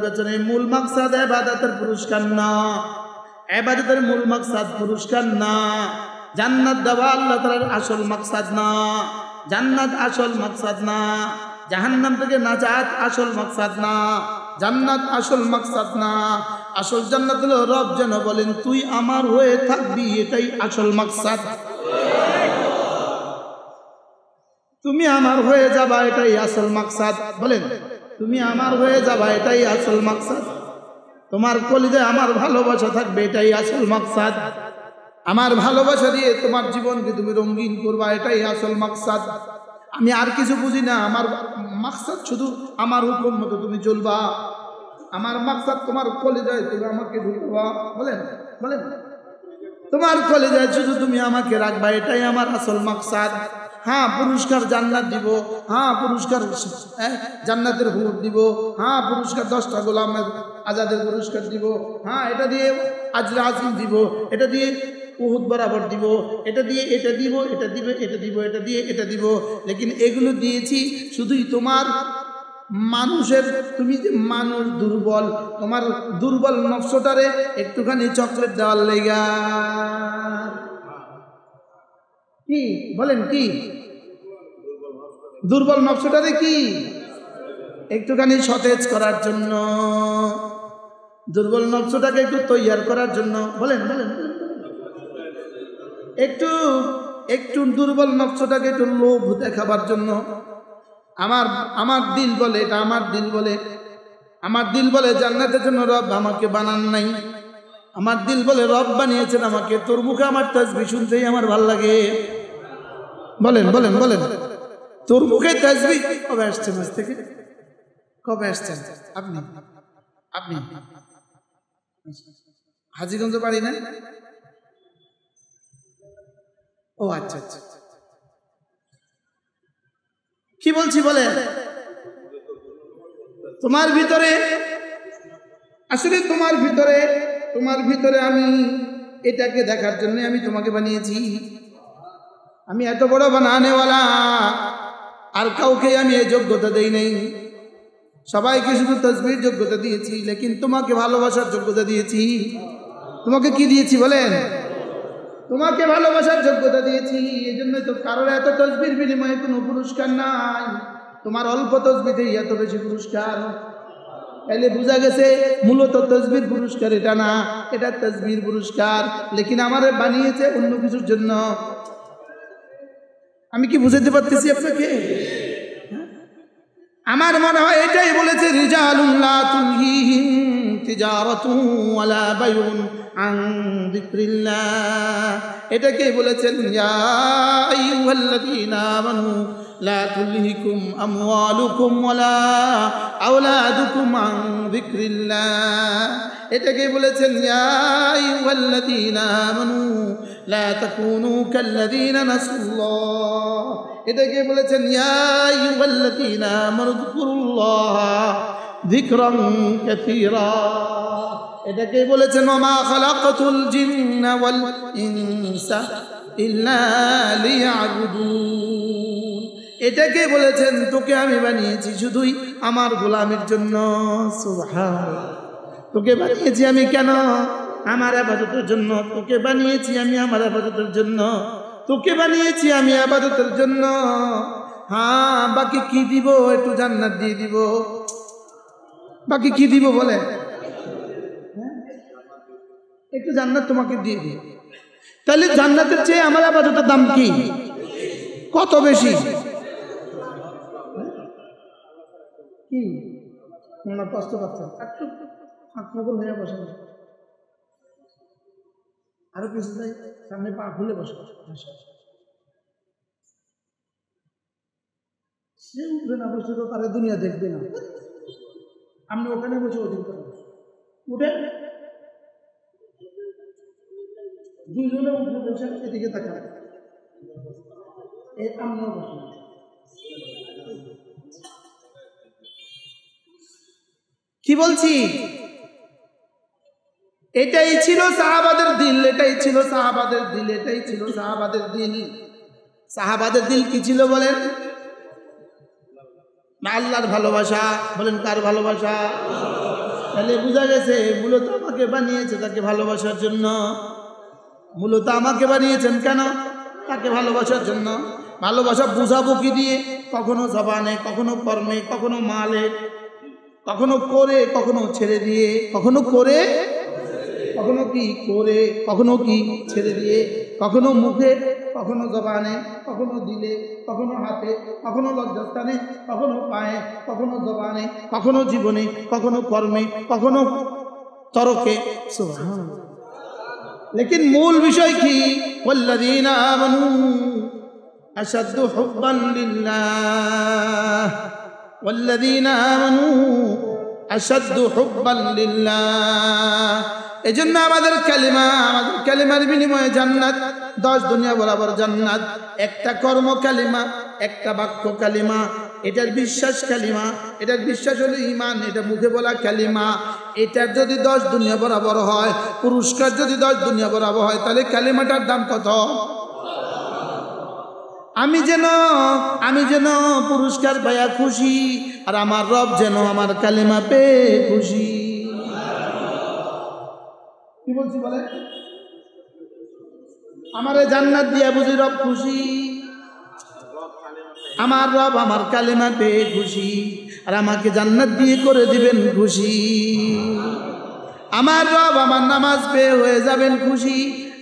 পেছনে মূল মাকসাদ ইবাদতের পুরস্কার না, ইবাদতের মূল মাকসাদ পুরস্কার না, জান্নাত দেওয়া আল্লাহ তাআলার আসল মাকসাদ না, জান্নাত আসল মাকসাদ না, জাহান্নাম থেকে নাজাত আসল মাকসাদ না, জান্নাত আসল মাকসাদ না। আসল জান্নাত হলো রব যেন বলেন তুই আমার হয়ে থাকবি, এটাই আসল মাকসাদ। তুমি আমার হয়ে যাবা, এটাই আসল মাকসাদ। বলেন তুমি আমার হয়ে যাবা, এটাই আসল মাকসাদ। তোমার কলিজায় আমার ভালোবাসা থাকবে, এটাই আসল মাকসাদ। আমার ভালোবাসা দিয়ে তোমার জীবনকে তুমি রঙিন করবা, এটাই আসল মাকসাদ। আমি আর কিছু বুঝি না, আমার মাকসাদ শুধু আমার হুকুম মতো তুমি চলবা। আমার মাকসাদ তোমার কলিজায় তুমি আমাকে ঢুকবা। বলেন বলেন তোমার কলিজায় শুধু তুমি আমাকে রাখবা, এটাই আমার আসল মাকসাদ। হ্যাঁ পুরস্কার জান্নাত দিব, হ্যাঁ পুরস্কার জান্নাতের হুর দিব, হ্যাঁ পুরস্কার 10টা গোলামের আজাদের পুরস্কার দিব, হ্যাঁ এটা দিয়ে আজরে আজিম দিব, এটা দিয়ে উহুদ বরাবর দিব, এটা দিয়ে এটা দিব, এটা দিবে এটা দিব, এটা দিয়ে এটা দিব। লেকিন এগুলো দিয়েছি শুধুই তোমার মানুষের, তুমি যে মানুষ দুর্বল, তোমার দুর্বল নফসটারে একটুখানি চকলেট দেওয়ার লেগা। কি বলেন? কি দুর্বল নফসটারে কি একটুখানি সতেজ করার জন্য, দুর্বল নফসটাকে একটু তৈয়ার করার জন্য। বলেন বলেন একটু একটু দুর্বল নফসটাকে একটু লোভ দেখাবার জন্য। আমার দিল বলে, এটা আমার দিল বলে, আমার দিল বলে জান্নাতের জন্য রব আমাকে বানান নাই। আমার দিল বলে রব বানিয়েছেন আমাকে। তোর মুখে আমার তাসবিহ শুনতেই আমার ভাল লাগে। বলেন বলেন বলেন তোর মুখে তাসবিহ কবে আসছেন? আজ থেকে কবে আসছেন আপনি? আপনি হাজীগঞ্জ বাড়ি না? ও আচ্ছা আচ্ছা, কি বলছি বলে তোমার ভিতরে, আসলে তোমার ভিতরে আমি এটাকে দেখার জন্য আমি তোমাকে বানিয়েছি। আমি এত বড় বানানেওয়ালা, আর কাউকে আমি এই যোগ্যতা দেই নাই। সবাইকে শুধু তাসবিহর যোগ্যতা দিয়েছি, লেকিন তোমাকে ভালোবাসার যোগ্যতা দিয়েছি। তোমাকে কি দিয়েছি বলেন? তোমাকে ভালোবাসার যোগ্যতা দিয়েছি। এই জন্যই তো কারোর এত তাসবিহর বিনিময়ে কোনো পুরস্কার নাই, তোমার অল্প তাসবিহতেই এত বেশি পুরস্কার। তাইলে বোঝা গেছে মূলত তাসবিহর পুরস্কার এটা না, এটা তাসবিহর পুরস্কার, লেকিন আমারে বানিয়েছে অন্য কিছুর জন্য। আমি কি বুঝাতে পারতেছি আপনাকে? আমার মনে হয় এটাই বলেছে রিজালুন লা তুলহিহিম তিজারাতুন ওয়ালা বাইউন আন যিকরিল্লাহ। এটাকে বলেছেন ইয়া আইয়ুহাল্লাযীনা আমানু লা তুলহিকুম আমওয়ালুকুম ওয়ালা আওলাদুকুম আন যিকরিল্লাহ। এটাকে বলেছেন ইয়া আইয়ুহাল্লাযীনা আমানু লা তাকুনু কাল্লাযীনা নাসুল্লাহ। এটাকে বলেছেন ইয়া আইয়ুহাল্লাযীনা আমানু যিকুরুল্লাহ যিকরান কাসীরা। এটাকে বলেছেন ওমা খালাকাতুল জিন্না ওয়াল ইনসা ইল্লা লিয়াবুদুন। এটাকে বলেছেন তোকে আমি বানিয়েছি শুধুই আমার গোলামের জন্য। সুবহানাল্লাহ। তোকে বানিয়েছি আমি কেন? আমার ইবাদতের জন্য। তোকে বানিয়েছি আমি আমার ইবাদতের জন্য। তোকে বানিয়েছি আমি ইবাদতের জন্য। হ্যাঁ, বাকি কি দিব? একটু জান্নাত দিয়ে দিব। বাকি কি দিব বলে? একটু জান্নাত তোমাকে দিয়ে দিই। তাহলে জান্নাতের চেয়ে আমার ইবাদতের দাম কি? কত বেশি? কি মনে কষ্ট পাচ্ছেন? একটু ফাঁকফোকর হয়ে বসেন। আরো কিছু চাই, সামনে পা খুলে বসে। সে উঠবে না, বসে তো তারা দুনিয়া দেখবে না। আপনি ওখানে বসে অধীন করেন, উঠে দুইজনে উঠে বসে এদিকে তাকান। এই আমরাও বসে। কি বলছি? এটাই ছিল সাহাবাদের দিল, এটাই ছিল সাহাবাদের দিল, এটাই ছিল সাহাবাদের দিল। সাহাবাদের দিল কি ছিল বলেন? না আল্লাহর ভালোবাসা। বলেন কার ভালোবাসা? তাহলে বোঝা গেছে মূলত আমাকে বানিয়েছে তাকে ভালোবাসার জন্য। মূলত আমাকে বানিয়েছেন কেন? তাকে ভালোবাসার জন্য। ভালোবাসা বুঝাবো কি দিয়ে? কখনো জবানে, কখনো কর্মে, কখনো মালে, কখনো করে, কখনো ছেড়ে দিয়ে। কখনো করে, কখনো কি করে, কখনো কি ছেড়ে দিয়ে। কখনো মুখে, কখনো জবানে, কখনো দিলে, কখনো হাতে, কখনো লজ্জাস্থানে, কখনো পায়ে, কখনো জবানে, কখনো জীবনে, কখনো কর্মে, কখনো তরকে। সুবহানাল্লাহ। লেকিন মূল বিষয় কি? ওয়াল্লাযীনা আমানু আশাদ্দু হুব্বান লিল্লাহ। ওয়াল্লাযীনা আমানু আশাদ্দু হুব্বান লিল্লাহ। এজন্য আমাদের কালিমার বিনিময়ে জান্নাত, 10 দুনিয়া বরাবর জান্নাত। একটা কর্ম কালিমা, একটা বাক্য কালিমা, এটার বিশ্বাস কালিমা, এটার বিশ্বাস হলো ঈমান, এটা মুখে বলা কালিমা। এটার যদি 10 দুনিয়া বরাবর হয়, পুরস্কার যদি 10 দুনিয়া বরাবর হয়, তাহলে কালিমাটার দাম কত? আমি যেন পুরস্কার পাইয়া খুশি, আর আমার রব যেন আমার কালিমা পেয়ে খুশি। কি বলছি বলে? আমারে জান্নাত দিয়া বুঝি রব খুশি? আমার রব আমার কালিমা পেয়ে খুশি, আর আমাকে জান্নাত দিয়ে করে দিবেন খুশি। আমার রব আমার নামাজ পেয়ে হয়ে যাবেন খুশি,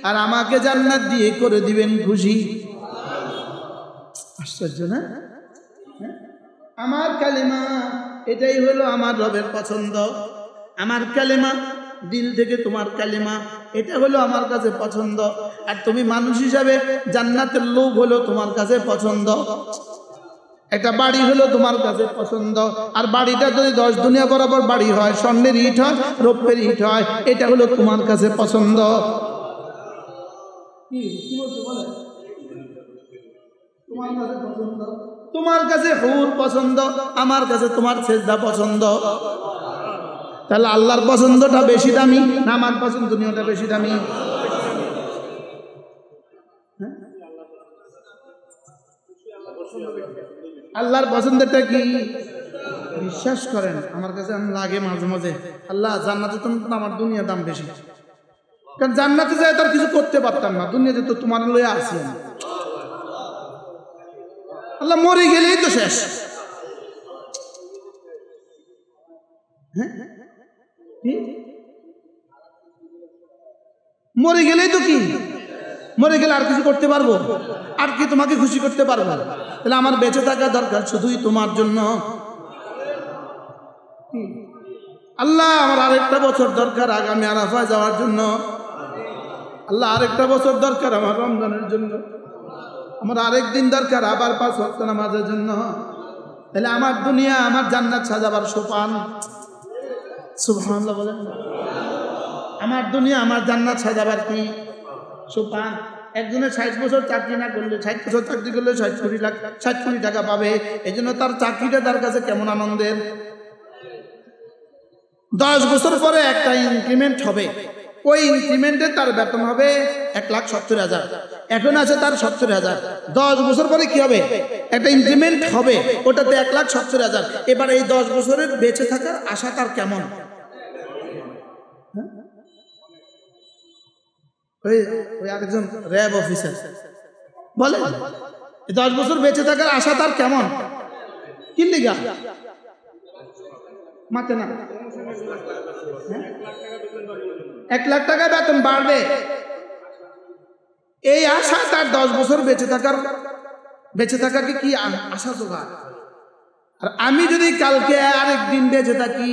আর আমাকে জান্নাত দিয়ে করে দিবেন খুশি। আশ্চর্য না? আমার কালিমা, এটাই হলো আমার রবের পছন্দ। আমার কালিমা, দিল থেকে তোমার কালিমা, এটা হলো আমার কাছে পছন্দ। আর তুমি মানুষ হিসাবে জান্নাতের লোভ হলো তোমার কাছে পছন্দ। একটা বাড়ি হলো তোমার কাছে পছন্দ, আর বাড়িটা যদি 10 দুনিয়া বরাবর বাড়ি হয়, স্বর্ণের ইট হয়, রৌপ্যের ইট হয়, এটা হলো তোমার কাছে পছন্দ। কি বলছো বলে? তোমার কাছে পছন্দ। তোমার কাছে হুর পছন্দ, আমার কাছে তোমার সেজদা পছন্দ। তাহলে আল্লাহর পছন্দটা বেশি দামি না আমার পছন্দ দুনিয়াটা বেশি দামি? আল্লাহর পছন্দটা কি? বিশ্বাস করেন, আমার কাছে লাগে মাঝে মাঝে, আল্লাহ জান্নাতে তো আমার দুনিয়ার দাম বেশি। কারণ জান্নাতে যায় তার কিছু করতে পারতাম না, দুনিয়াতে তো তোমার লয়ে আসি আমি। আল্লাহ মরে গেলেই তো শেষ। মরে গেলেই তো কি? মরে গেলে আর কিছু করতে পারবো? আর কি তোমাকে খুশি করতে পারবো? তাহলে আমার বেঁচে থাকা দরকার শুধুই তোমার জন্য। আল্লাহ আমার আরেকটা বছর দরকার আগামী আরাফায় যাওয়ার জন্য। আল্লাহ আরেকটা বছর দরকার আমার রমজানের জন্য, আমার আরেক দিন দরকার আবার 5 ওয়াক্ত নামাজের জন্য। তাহলে আমার দুনিয়া আমার জান্নাত সাজাবার সোপান। সুবহানাল্লাহ বলেন। আমার দুনিয়া আমার জান্নাত সাজাবার কি সোপান। একজনের 60 বছর চাকরি না করলে, 60 বছর চাকরি করলে 60 কোটি টাকা পাবে। এই জন্য তার চাকরিটা তার কাছে কেমন আনন্দের। 10 বছর পরে একটা ইনক্রিমেন্ট হবে, ওই ইনক্রিমেন্টে তার বেতন হবে 1,70,000। এখন আছে তার 70,000। 10 বছর পরে কি হবে? একটা ইনক্রিমেন্ট হবে, ওটাতে 1,70,000। এবার এই 10 বছরের বেঁচে থাকার আশা তার কেমন? ওই আরেকজন র্যাব অফিসার বলে 10 বছর বেঁচে থাকার আশা তার কেমন? কি লিগা মাতে না 1 লাখ টাকা বেতন বাড়বে, এই আশা তার 10 বছর বেঁচে থাকাকে কি আশা জোগাড়। আর আমি যদি কালকে আরেকদিন বেঁচে থাকি,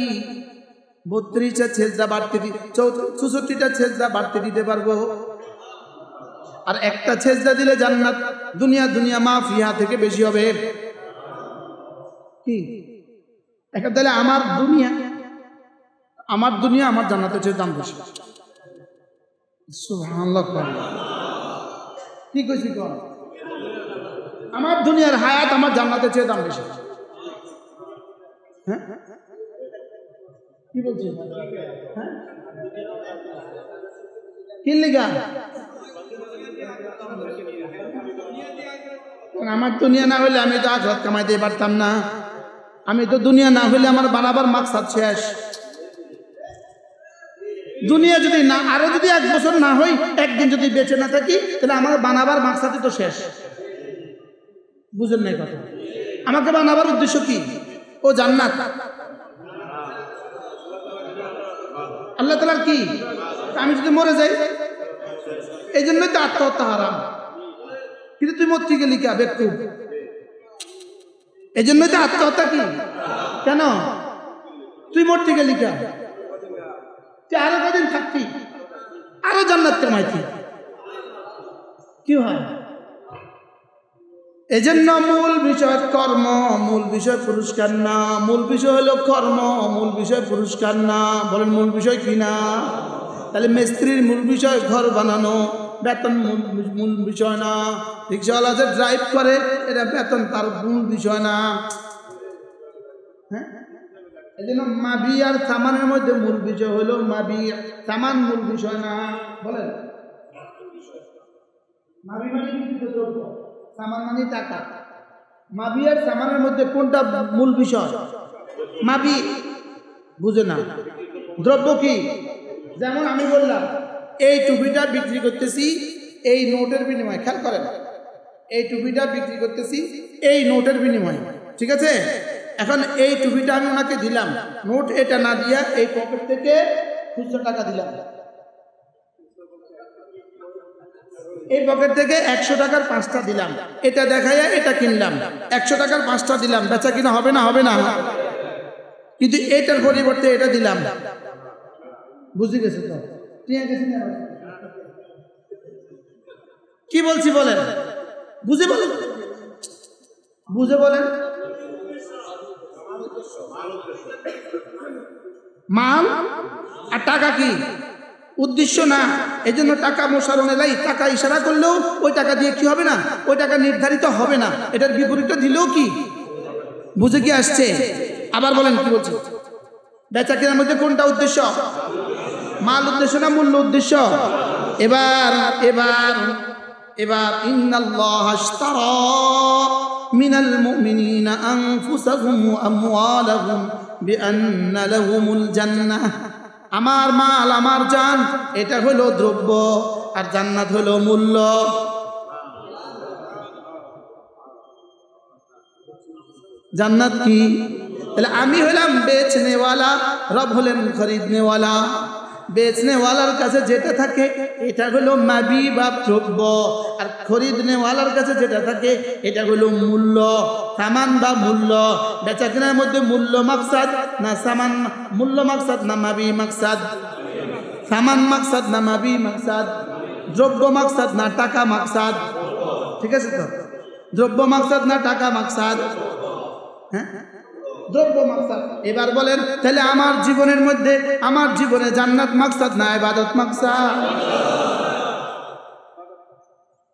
32টা সেজদা বাড়তে 64টা সেজদা বাড়তে দিতে পারবো। আর একটা সেজদা দিলে জান্নাত দুনিয়া মা ফিহা থেকে বেশি হবে। কি একটা তাহলে আমার দুনিয়া আমার জান্নাতের চেয়ে দাম বেশি। সুবহানাল্লাহ। কি কইছি কোন? আমার দুনিয়ার হায়াত আমার জান্নাতের চেয়ে দাম বেশি। হ্যাঁ কি বলছি? হ্যাঁ কি লিগা? আমার দুনিয়া না হলে আমি তো আখিরাত কামাইতে পারতাম না। আমি তো দুনিয়া না হলে আমার বানাবার মাকসাদ শেষ। দুনিয়া যদি না, আরো যদি 1 বছর না হই, একদিন যদি বেঁচে না থাকি, তাহলে আমার বানাবার মাকসাদই তো শেষ। বুঝেন নাই কথা? আমাকে বানাবার উদ্দেশ্য কি? ও জান্নাত, আল্লাহ তাআলার কি? আমি যদি মরে যাই, এই জন্যই তো আত্মহত্যা হারাম। কিন্তু তুই মরতে গেলি কে বেকুব? এই জন্যই তো আত্মহত্যা কি? কেন তুই মরতে গেলি কে? তুই আরো কদিন থাকতি, আরো জান্নাত কামাইতি, কি হয়? এজন্য মূল বিষয় কর্ম, মূল বিষয় পুরস্কার না। মূল বিষয় হলো কর্ম, মূল বিষয় পুরস্কার না। বলেন মূল বিষয় কি না? তাহলে মিস্ত্রির মূল বিষয় ঘর বানানো, বেতন মূল বিষয় না। রিক্সাওয়ালা যে ড্রাইভ করে, এটা বেতন তার মূল বিষয় না। হ্যাঁ, এই জন্য মাবি আর সামানের মধ্যে মূল বিষয় হলো মাবি, সামান মূল বিষয় না। বলেন মাবি মানে কি? দ্রব্য, সামান মানে টাকা। মাবি আর সামানের মধ্যে কোনটা মূল বিষয়? মাবি। বুঝে না? দ্রব্য কি? যেমন আমি বললাম এই টুপিটা বিক্রি করতেছি এই নোটের বিনিময়ে। খেয়াল করেন, এই টুপিটা বিক্রি করতেছি এই নোটের বিনিময়ে, ঠিক আছে? এখন এই টুপিটা আমি ওনাকে দিলাম, নোট এটা না দিয়া এই পকেট থেকে খুচরো টাকা দিলাম। এই পকেট থেকে 100 টাকার 5টা দিলাম, এটা দেখাইয়া এটা কিনলাম। 100 টাকার 5টা দিলাম, বেচা কিনা হবে না? হবে না? কিন্তু এটার পরিবর্তে এটা দিলাম। বুঝে গেছে তো? কি বলছি বলেন? বুঝে বলেন, বুঝে বলেন। মাল আর টাকা কি উদ্দেশ্য না? এই জন্য টাকা মোশারণে লাই, টাকা ইশারা করলেও ওই টাকা দিয়ে কি হবে না? ওই টাকা নির্ধারিত হবে না। এটার বিপরীতটা দিলেও কি বুঝে কি আসছে? আবার বলেন কি বলছে? বেচা কেনার মধ্যে কোনটা উদ্দেশ্য? মাল উদ্দেশ্য না মূল্য উদ্দেশ্য? এবার এবার এবার ইন্নাল্লাহা আশতারা মিনাল মুমিনিনা আনফুসাহুম ওয়া আমওয়ালাহুম বিআন্না লাহুমুল জান্নাহ। আমার মাল আমার জান এটা হলো দ্রব্য, আর জান্নাত হলো মূল্য। জান্নাত কি? তাহলে আমি হলাম বেচনেওয়ালা, রব হলেন খরিদনেওয়ালা। বেচনেওয়ালার কাছে যেটা থাকে এটা হলো মাবি বা দ্রব্য, আর খরিদনেওয়ালার কাছে যেটা থাকে এটা হলো মূল্য, সামান বা মূল্য। বেচা কেনার মধ্যে মূল্য মাকসাদ না সামান? মূল্য মাকসাদ না মাবি মাকসাদ? সামান মাকসাদ না মাবি মাকসাদ? দ্রব্য মাকসাদ না টাকা মাকসাদ? ঠিক আছে তো, দ্রব্য মাকসাদ না টাকা মাকসাদ? হ্যাঁ, দ্রব্য মাকসাদ। এবার বলেন তাহলে আমার জীবনের মধ্যে, আমার জীবনে জান্নাত মাকসাদ না ইবাদত মাকসাদ?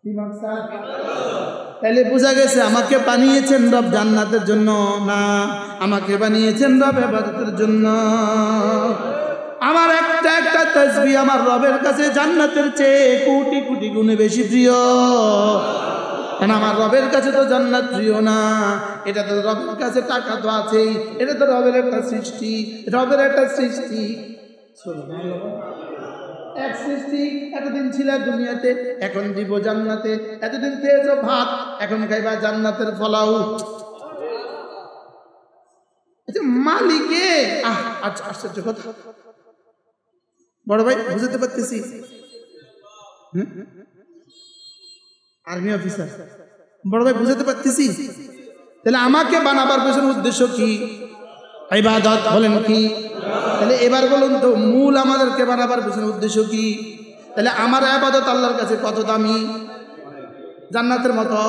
কি মাকসাদ? তাহলে বোঝা গেছে আমাকে বানিয়েছেন রব জান্নাতের জন্য না, আমাকে বানিয়েছেন রব ইবাদতের জন্য। আমার একটা একটা তাসবিহ আমার রবের কাছে জান্নাতের চেয়ে কোটি কোটি গুণে বেশি প্রিয়। কারণ আমার রবের কাছে তো জান্নাত প্রিয় না, এটা তো রবের কাছে টাকা তো আছেই, এটা তো রবের একটা সৃষ্টি, রবের একটা সৃষ্টি, এক সৃষ্টি। এতদিন ছিল দুনিয়াতে, এখন দিব জান্নাতে। এতদিন খেয়েছো ভাত, এখন খাইবা জান্নাতের পোলাও। মালিকে আচ্ছা, আশ্চর্য কথা বড় ভাই, বুঝতে পারতেছি। আর্মি অফিসার বড় ভাই, বুঝতে পারতেছি। তাহলে আমাকে বানাবার পেছনে উদ্দেশ্য কি? ইবাদত। বলেন কি? তাহলে এবার বলুন তো, মূল আমাদেরকে বানাবার পেছনে উদ্দেশ্য কি? তাহলে আমার ইবাদত আল্লাহর কাছে কত দামি? জান্নাতের মতো?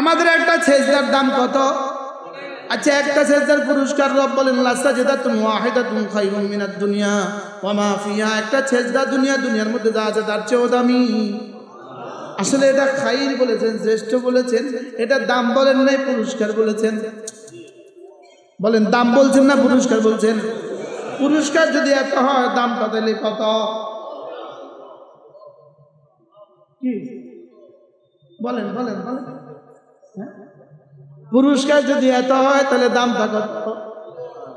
আমাদের একটা সেজদার দাম কত? আচ্ছা, একটা সেজদার পুরস্কার রব বলেন লাসাজিদাতুন ওয়াহিদাতুন খায়রুম মিনাদ দুনিয়া ওয়া মা ফিহা। একটা সেজদা দুনিয়ার মধ্যে যা আছে তার চেয়েও দামি। আসলে এটা খাইর বলেছেন, শ্রেষ্ঠ বলেছেন, এটা দাম বলেন নাই, পুরস্কার বলেছেন। বলেন, দাম বলছেন না পুরস্কার বলছেন? পুরস্কার যদি এত হয়, দামটা তাহলে কত? কি বলেন বলেন বলেন? পুরস্কার যদি এত হয় তাহলে দামটা কত?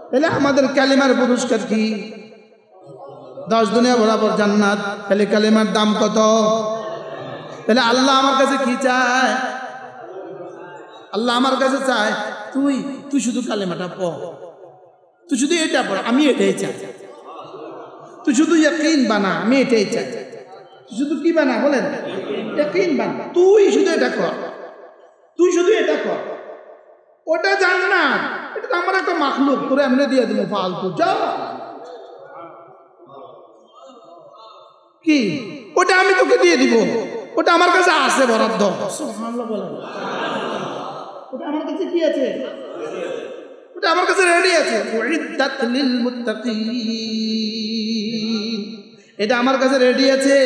তাহলে আমাদের কালিমার পুরস্কার কি? 10 দুনিয়া বরাবর জান্নাত। তাহলে কালিমার দাম কত? তাহলে আল্লাহ আমার কাছে কি চায়? আল্লাহ আমার কাছে চায় তুই শুধু কালেমাটা পড়, তুই শুধু এটা পড়, আমি এটাই চাই। তুই শুধু ইয়াকিন বানা, আমি এটাই চাই। তুই শুধু কি বানা? বলেন, ইয়াকিন বানা। তুই শুধু এটা কর, তুই শুধু এটা কর। ওটা জান না, এটা তো আমার একটা মাখলুক, তোরে এমনি দিয়ে দেবো ফালতু, যা। কি? ওটা আমি তোকে দিয়ে দিব, ওটা আমার কাছে আছে বরাদ্দ। সুবহানাল্লাহ বলেন। ওটা আমার কাছে কি আছে? ওটা আমার কাছে রেডি আছে। উইদ্দাত লিল মুত্তাকিন, এটা আমার কাছে রেডি আছে।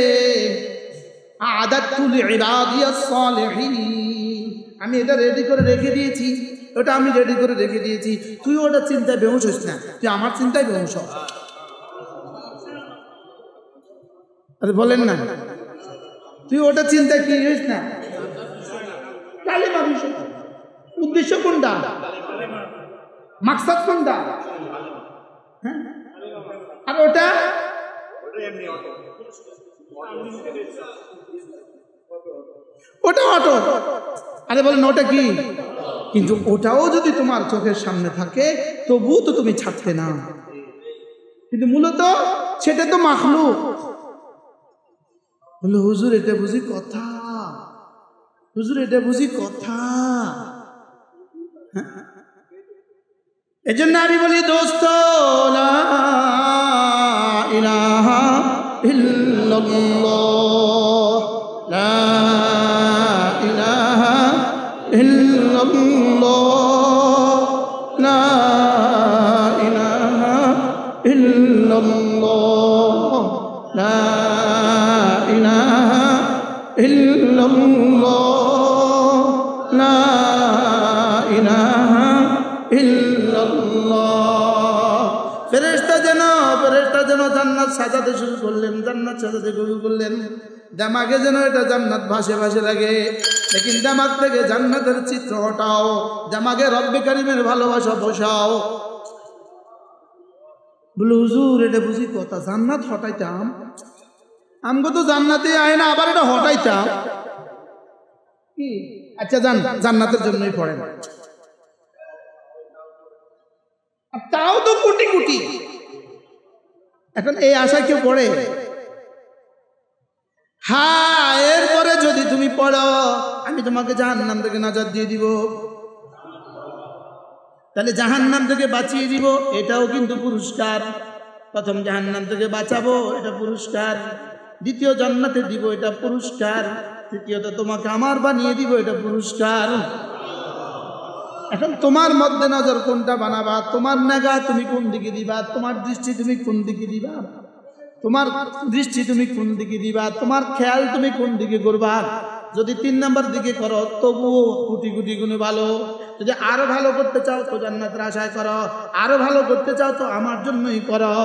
আ'দাতু লিইবাদিয়াস সালিহিন, আমি এটা রেডি করে রেখে দিয়েছি, ওটা আমি রেডি করে রেখে দিয়েছি। তুই ওটা চিন্তায় বেহুশ হইস না, তুই আমার চিন্তায় বেহুশ হ। আরে বলেন না, তুই ওটা চিন্তায় কি হইস না। কালিমা বিষয়, উদ্দেশ্য কোনটা? মাকসাদ কোনটা? হ্যাঁ, আর ওটা অটো। আরে বলেন, ওটা কি? কিন্তু ওটাও যদি তোমার চোখের সামনে থাকে তবুও তো তুমি ছাড়তে না। কিন্তু মূলত সেটা তো মাখলুক। বলে, হুজুর এটা বুঝি কথা, হুজুর এটা বুঝি কথা। এজন্য আমি বলি, দোস্ত, লা ইলাহা ইল্লাল্লাহ, লা ইলাহা ইল্লাল্লাহ, লা ইলাহা ইল্লাল্লাহ, লা ইলাহা ইল্লাল্লাহ, লা ইলাহা ইল্লাল্লাহ। ফেরেশতা যেন জান্নাত সাজাতে শুরু করলেন, জান্নাত সাজাতে শুরু করলেন। দামাগে যেন এটা জান্নাত ভাসে ভাসে লাগে, লেকিন দামাগ থেকে জান্নাতের চিত্র হটাও, দামাগে রব্বে কারিমের ভালোবাসা বসাও। বলে, হুজুর এটা বুঝি কথা, জান্নাত হটাইতাম? আমগো তো জান্নাতে আয় না, আবার এটা হটাইতাম কি? আচ্ছা, জান্নাতের জন্যই পড়েন, তাও তো কোটি কোটি। এখন এই আশা কেউ পড়ে? হ্যাঁ, এরপরে যদি তুমি পড়ো আমি তোমাকে জাহান্নাম থেকে নাজাত দিয়ে দিব। তাহলে জাহান্নাম থেকে বাঁচিয়ে দিব, এটাও কিন্তু পুরস্কার। প্রথম জাহান্নাম থেকে বাঁচাবো, এটা পুরস্কার। দ্বিতীয় জান্নাতে দিব, এটা পুরস্কার। তৃতীয়ত তোমাকে আমার বানিয়ে দিব, এটা পুরস্কার। এখন তোমার মধ্যে নজর কোনটা বানাবা, তোমার নাগা তুমি কোন দিকে দিবা, তোমার দৃষ্টি তুমি কোন দিকে দিবা, তোমার দৃষ্টি তুমি কোন দিকে দিবা, তোমার খেয়াল তুমি কোন দিকে করবা। যদি 3 নম্বর দিকে করো তবুও কোটি কোটি গুণে ভালো। যদি আরো ভালো করতে চাও তো জান্নাতের আশায় করো, আরো ভালো করতে চাও তো আমার জন্যই করো।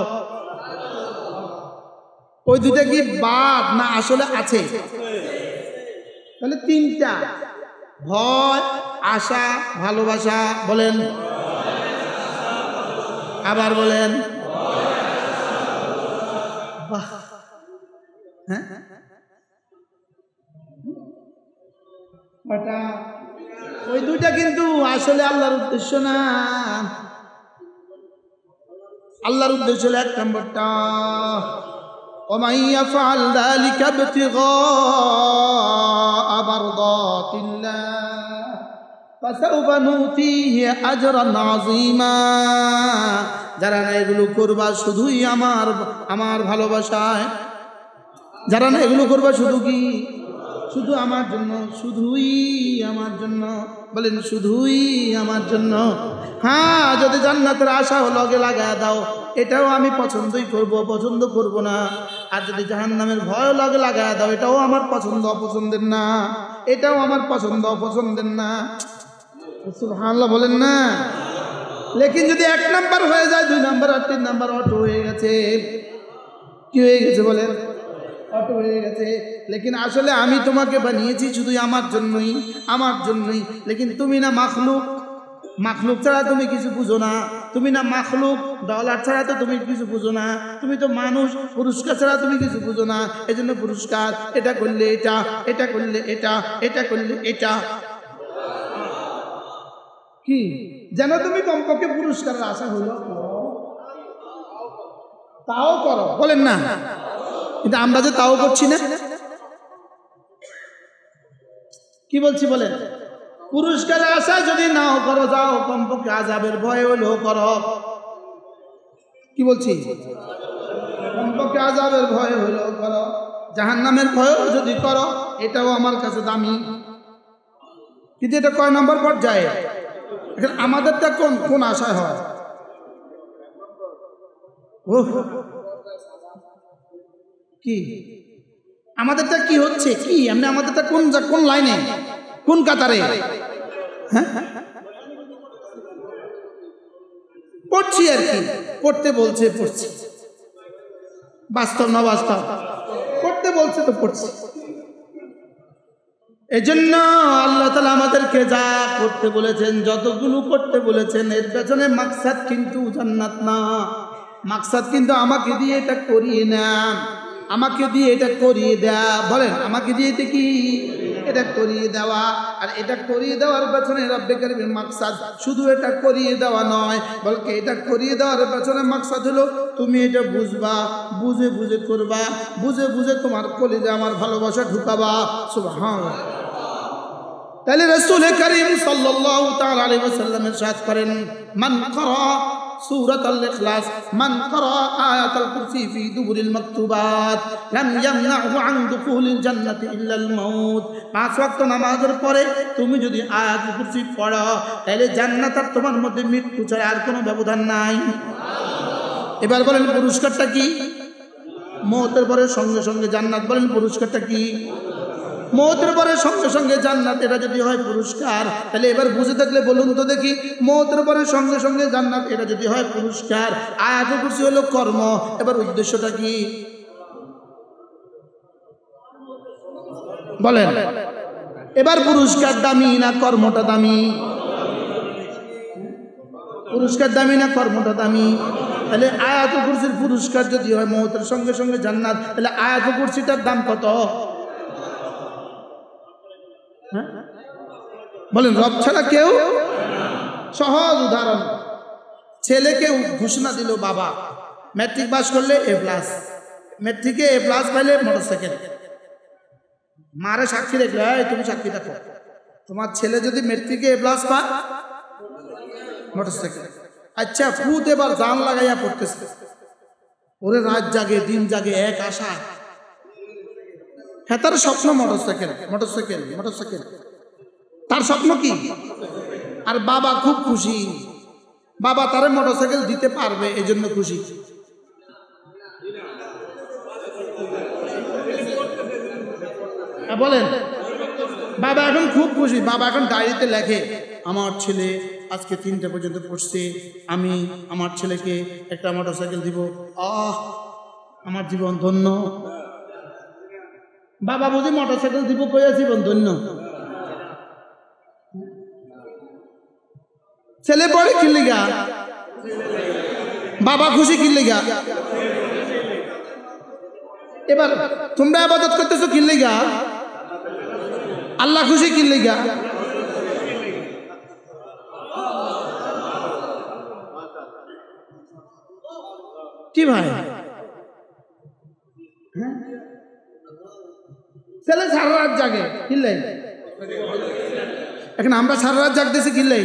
ওই দুটা কি বাদ না আসলে আছে? তাহলে 3টা, ভয়, আশা, ভালোবাসা। বলেন, আবার বলেন। হ্যাঁ, ওই দুইটা কিন্তু আসলে আল্লাহর উদ্দেশ্য না। আল্লাহর উদ্দেশ্য হলো 1 নম্বরটা, ومن يفعل ذلك ابتغاء مرضات الله فسوف نؤتيه اجرا عظيما। যারা না এগুলো করবা শুধুই আমার ভালোবাসায়, যারা না এগুলো করবা শুধু কি, শুধু আমার জন্য, শুধুই আমার জন্য। বলেন, শুধুই আমার জন্য। হ্যাঁ, যদি জান্নাতের আশা লগে লাগায় দাও, এটাও আমি পছন্দই করব, পছন্দ করব না। আর যদি জাহান্নামের ভয় লগে লাগায় দাও, এটাও আমার পছন্দ অপছন্দের না, এটাও আমার পছন্দ অপছন্দের না। সুবহানাল্লাহ বলেন না। লেকিন যদি 1 নাম্বার হয়ে যায়, 2 নাম্বার আর 3 নাম্বার অটো হয়ে গেছে। কি হয়ে গেছে বলেন? অটো হয়ে গেছে। লেকিন আসলে আমি তোমাকে বানিয়েছি শুধু আমার জন্যই, আমার জন্যই। লেকিন তুমি না মাখলুক, মাখলুক ছাড়া তুমি কিছু বুঝো না। তুমি না মাখলুক, ডলার ছাড়া তো তুমি কিছু বুঝো না। তুমি তো মানুষ, পুরস্কার ছাড়া তুমি কিছু বুঝো না। এই জন্য পুরস্কার, এটা করলে এটা, এটা করলে এটা, এটা করলে এটা। কি যেন তুমি কমপক্ষে পুরস্কারের আশা হলো, তাও করো। বলেন না, কিন্তু আমরা যে তাও করছি না। কি বলছি বলেন? পুরস্কারের আশা যদি নাও করো, যাও কমপক্ষে আযাবের ভয় হলেও করো। কি বলছি? কমপক্ষে আযাবের ভয় হলেও করো, জাহান্নামের ভয়ও যদি করো, এটাও আমার কাছে দামি। কিন্তু এটা কয় নম্বর পর্যায়ে? এখন আমাদেরটা কোন কোন আশায় হয়? কি আমাদেরটা কি হচ্ছে? কি এমনি আমাদেরটা কোন কোন লাইনে, কোন কাতারে? হ্যাঁ, পড়ছি আর কি, পড়তে বলছে পড়ছি, বাস্তব না বাস্তব? পড়তে বলছে তো পড়ছি। এজন্য আল্লাহ তাআলা আমাদেরকে যা করতে বলেছেন, যতগুলো করতে বলেছেন, এর পেছনে মাকসাদ কিন্তু জান্নাত না। মাকসাদ কিন্তু আমাকে দিয়ে এটা করিয়ে নেন, আমাকে দিয়ে এটা করিয়ে দেয়া। বলেন, আমাকে দিয়ে এটা কি, এটা করিয়ে দেওয়া। আর এটা করিয়ে দেওয়ার পেছনে রব্বে কারীমের মাকসাদ শুধু এটা করিয়ে দেওয়া নয়, বলকে এটা করিয়ে দেওয়ার পেছনে মাকসাদ হলো তুমি এটা বুঝবা, বুঝে বুঝে করবা, বুঝে বুঝে তোমার কলিজে আমার ভালোবাসা ঢুকাবা। সুবহানাল্লাহ। তাহলে রাসূল করিম সাল্লাল্লাহু তাআলা আলাইহি ওয়াসাল্লাম ইরশাদ করেন, মান ক্বারা সূরাতুল ইখলাস, মান ক্বারা আয়াতুল কুরসি ফি দুবুরিল মাকতুবাত লাম ইয়ামনাহু আন দুখুলিল জান্নাতি ইল্লাল মাউত। 5 ওয়াক্ত নামাজের পরে তুমি যদি আয়াতুল কুরসি পড়ো, তাহলে জান্নাত আর তোমার মধ্যে মৃত্যু ছাড়া আর কোনো ব্যবধান নাই। এবার বলেন পুরস্কারটা কি? মওতের পরে সঙ্গে সঙ্গে জান্নাত। বলেন পুরস্কারটা কি? মওতের পরে সঙ্গে সঙ্গে জান্নাত। এটা যদি হয় পুরস্কার, তাহলে এবার বুঝে থাকলে বলুন তো দেখি, মওতের পরে সঙ্গে সঙ্গে জান্নাত, এটা যদি হয় পুরস্কার, আয়াতুল কুরসি হলো কর্ম, এবার উদ্দেশ্যটা কি বলেন? এবার পুরস্কার দামি না কর্মটা দামি? পুরস্কার দামি না কর্মটা দামি? তাহলে আয়াতুল কুরসির পুরস্কার যদি হয় মওতের সঙ্গে সঙ্গে জান্নাত, তাহলে আয়াতুল কুরসিটার দাম কত? বলেন, রব ছাড়া কেউ। সহজ উদাহরণ, ছেলেকে ঘোষণা দিল বাবা, ম্যাট্রিক পাস করলে A+, ম্যাট্রিকে A+ পাইলে মোটরসাইকেল। মারে সাক্ষী রেখলে, তুমি সাক্ষী দেখো, তোমার ছেলে যদি ম্যাট্রিকে A+ পায়, মোটরসাইকেল। আচ্ছা ভূত এবার জান লাগাইয়া পড়তেছে, ওরে রাত জাগে দিন জাগে এক আশা, হ্যাঁ তার স্বপ্ন মোটরসাইকেল মোটরসাইকেল মোটরসাইকেল, তার স্বপ্ন কি? আর বাবা খুব খুশি, বাবা তারে মোটরসাইকেল দিতে পারবে এই জন্য খুশি। বলেন, বাবা এখন খুব খুশি, বাবা এখন ডায়েরিতে লেখে আমার ছেলে আজকে 3টা পর্যন্ত পড়ছে, আমি আমার ছেলেকে একটা মোটরসাইকেল দিব, আমার জীবন ধন্য। বাবা বুঝি মোটরসাইকেল দিব কইয়া জীবন ধন্য। ছেলে পড়ে কি লিগা? বাবা খুশি কি লিগা? এবার তোমরা ইবাদত করতেছো কি লিগা? আল্লাহ খুশি কি লিগা? কি ভাই? ছেলে সারা রাত জাগে কিনলাই, এখন আমরা সারা রাত জাগতেছি কিনলাই,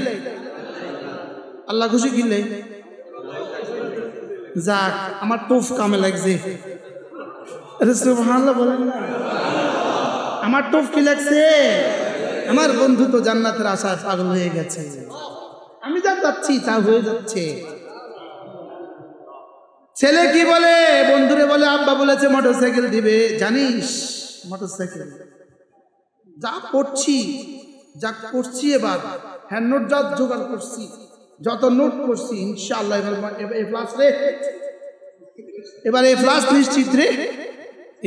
আল্লাহ খুশি কিনলাই। যাক আমার টোফ কামে লাগছে, সুবহানাল্লাহ বলেন না, আমার টোফ কি লাগছে? আমার বন্ধু তো জান্নাতের আশায় পাগল হয়ে গেছে, আমি যা যাচ্ছি তা হয়ে যাচ্ছে। ছেলে কি বলে? বন্ধুরে বলে আব্বা বলেছে মোটরসাইকেল দিবে, জানিস মোটরসাইকেল যা করছি যা করছি, এবার হ্যান্ড নোট যা জোগাড় করছি, যত নোট করছি ইনশাআল্লাহ এবার এ প্লাস নিশ্চিত রে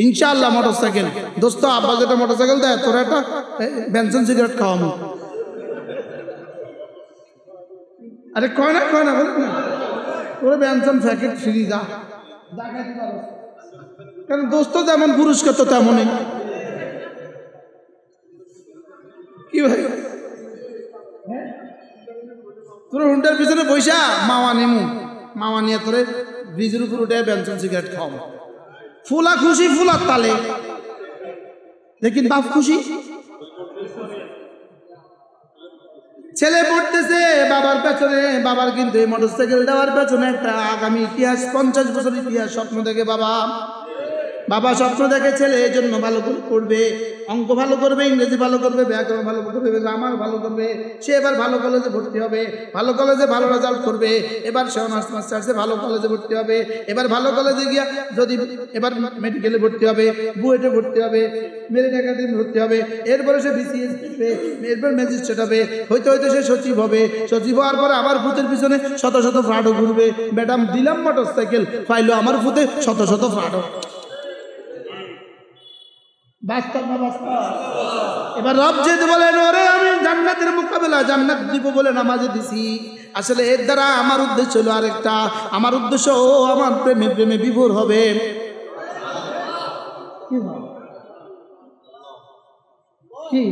ইনশাআল্লাহ মোটরসাইকেল। দোস্ত আব্বা যেটা মোটরসাইকেল দেয় তোরা একটা বেনসন সিগারেট খাওয়ামো। আরে কয় না বলেন না, ওরা বেনসন প্যাকেট ফ্রি দা, কারণ দোস্ত যেমন পুরস্কার তো তেমনই। কি ভাই তোর হুন্ডার পিছনে পয়সা মাওয়া নিমু, মাওয়া নিয়ে তোরে ব্রিজের উপর উঠে বেনসন সিগারেট খাওয়াবো। ফুলা খুশি ফুলার তালে, लेकिन বাপ খুশি। ছেলে পড়তেছে বাবার পেছনে, বাবার কিন্তু এই মোটরসাইকেল দেওয়ার পেছনে একটা আগামী ইতিহাস, 50 বছর ইতিহাস স্বপ্ন দেখে বাবা স্বপ্ন দেখে ছেলে এই জন্য ভালো করে পড়বে, অঙ্ক ভালো করবে, ইংরেজি ভালো করবে, ব্যাকরণ ভালো করবে, গ্রামার ভালো করবে, সে এবার ভালো কলেজে ভর্তি হবে, ভালো কলেজে ভালো রেজাল্ট করবে, এবার সে অনার্স মাস্টার্সে ভালো কলেজে ভর্তি হবে, এবার ভালো কলেজে গিয়া যদি এবার মেডিকেলে ভর্তি হবে, বুয়েটে ভর্তি হবে, মেরিট একাডেমি ভর্তি হবে, এরপরে সে বিসিএস করবে, এরপর ম্যাজিস্ট্রেট হবে, হইতে হইতে সে সচিব হবে, সচিব হওয়ার পরে আবার ভূতের পিছনে শত শত ফ্রাডও ঘুরবে। ম্যাডাম দিলাম মোটরসাইকেল, পাইলো আমার ভূতে শত শত ফ্রাডও। বাস্তব না বাস্তব? এবার রব যদি বলেন ওরে আমি জান্নাতের মোকাবেলা জান্নাত দিব বলে নামাজে দিছি, আসলে এর দ্বারা আমার উদ্দেশ্য হলো আরেকটা, আমার উদ্দেশ্য ও আমার প্রেমে বিভোর হবে। কি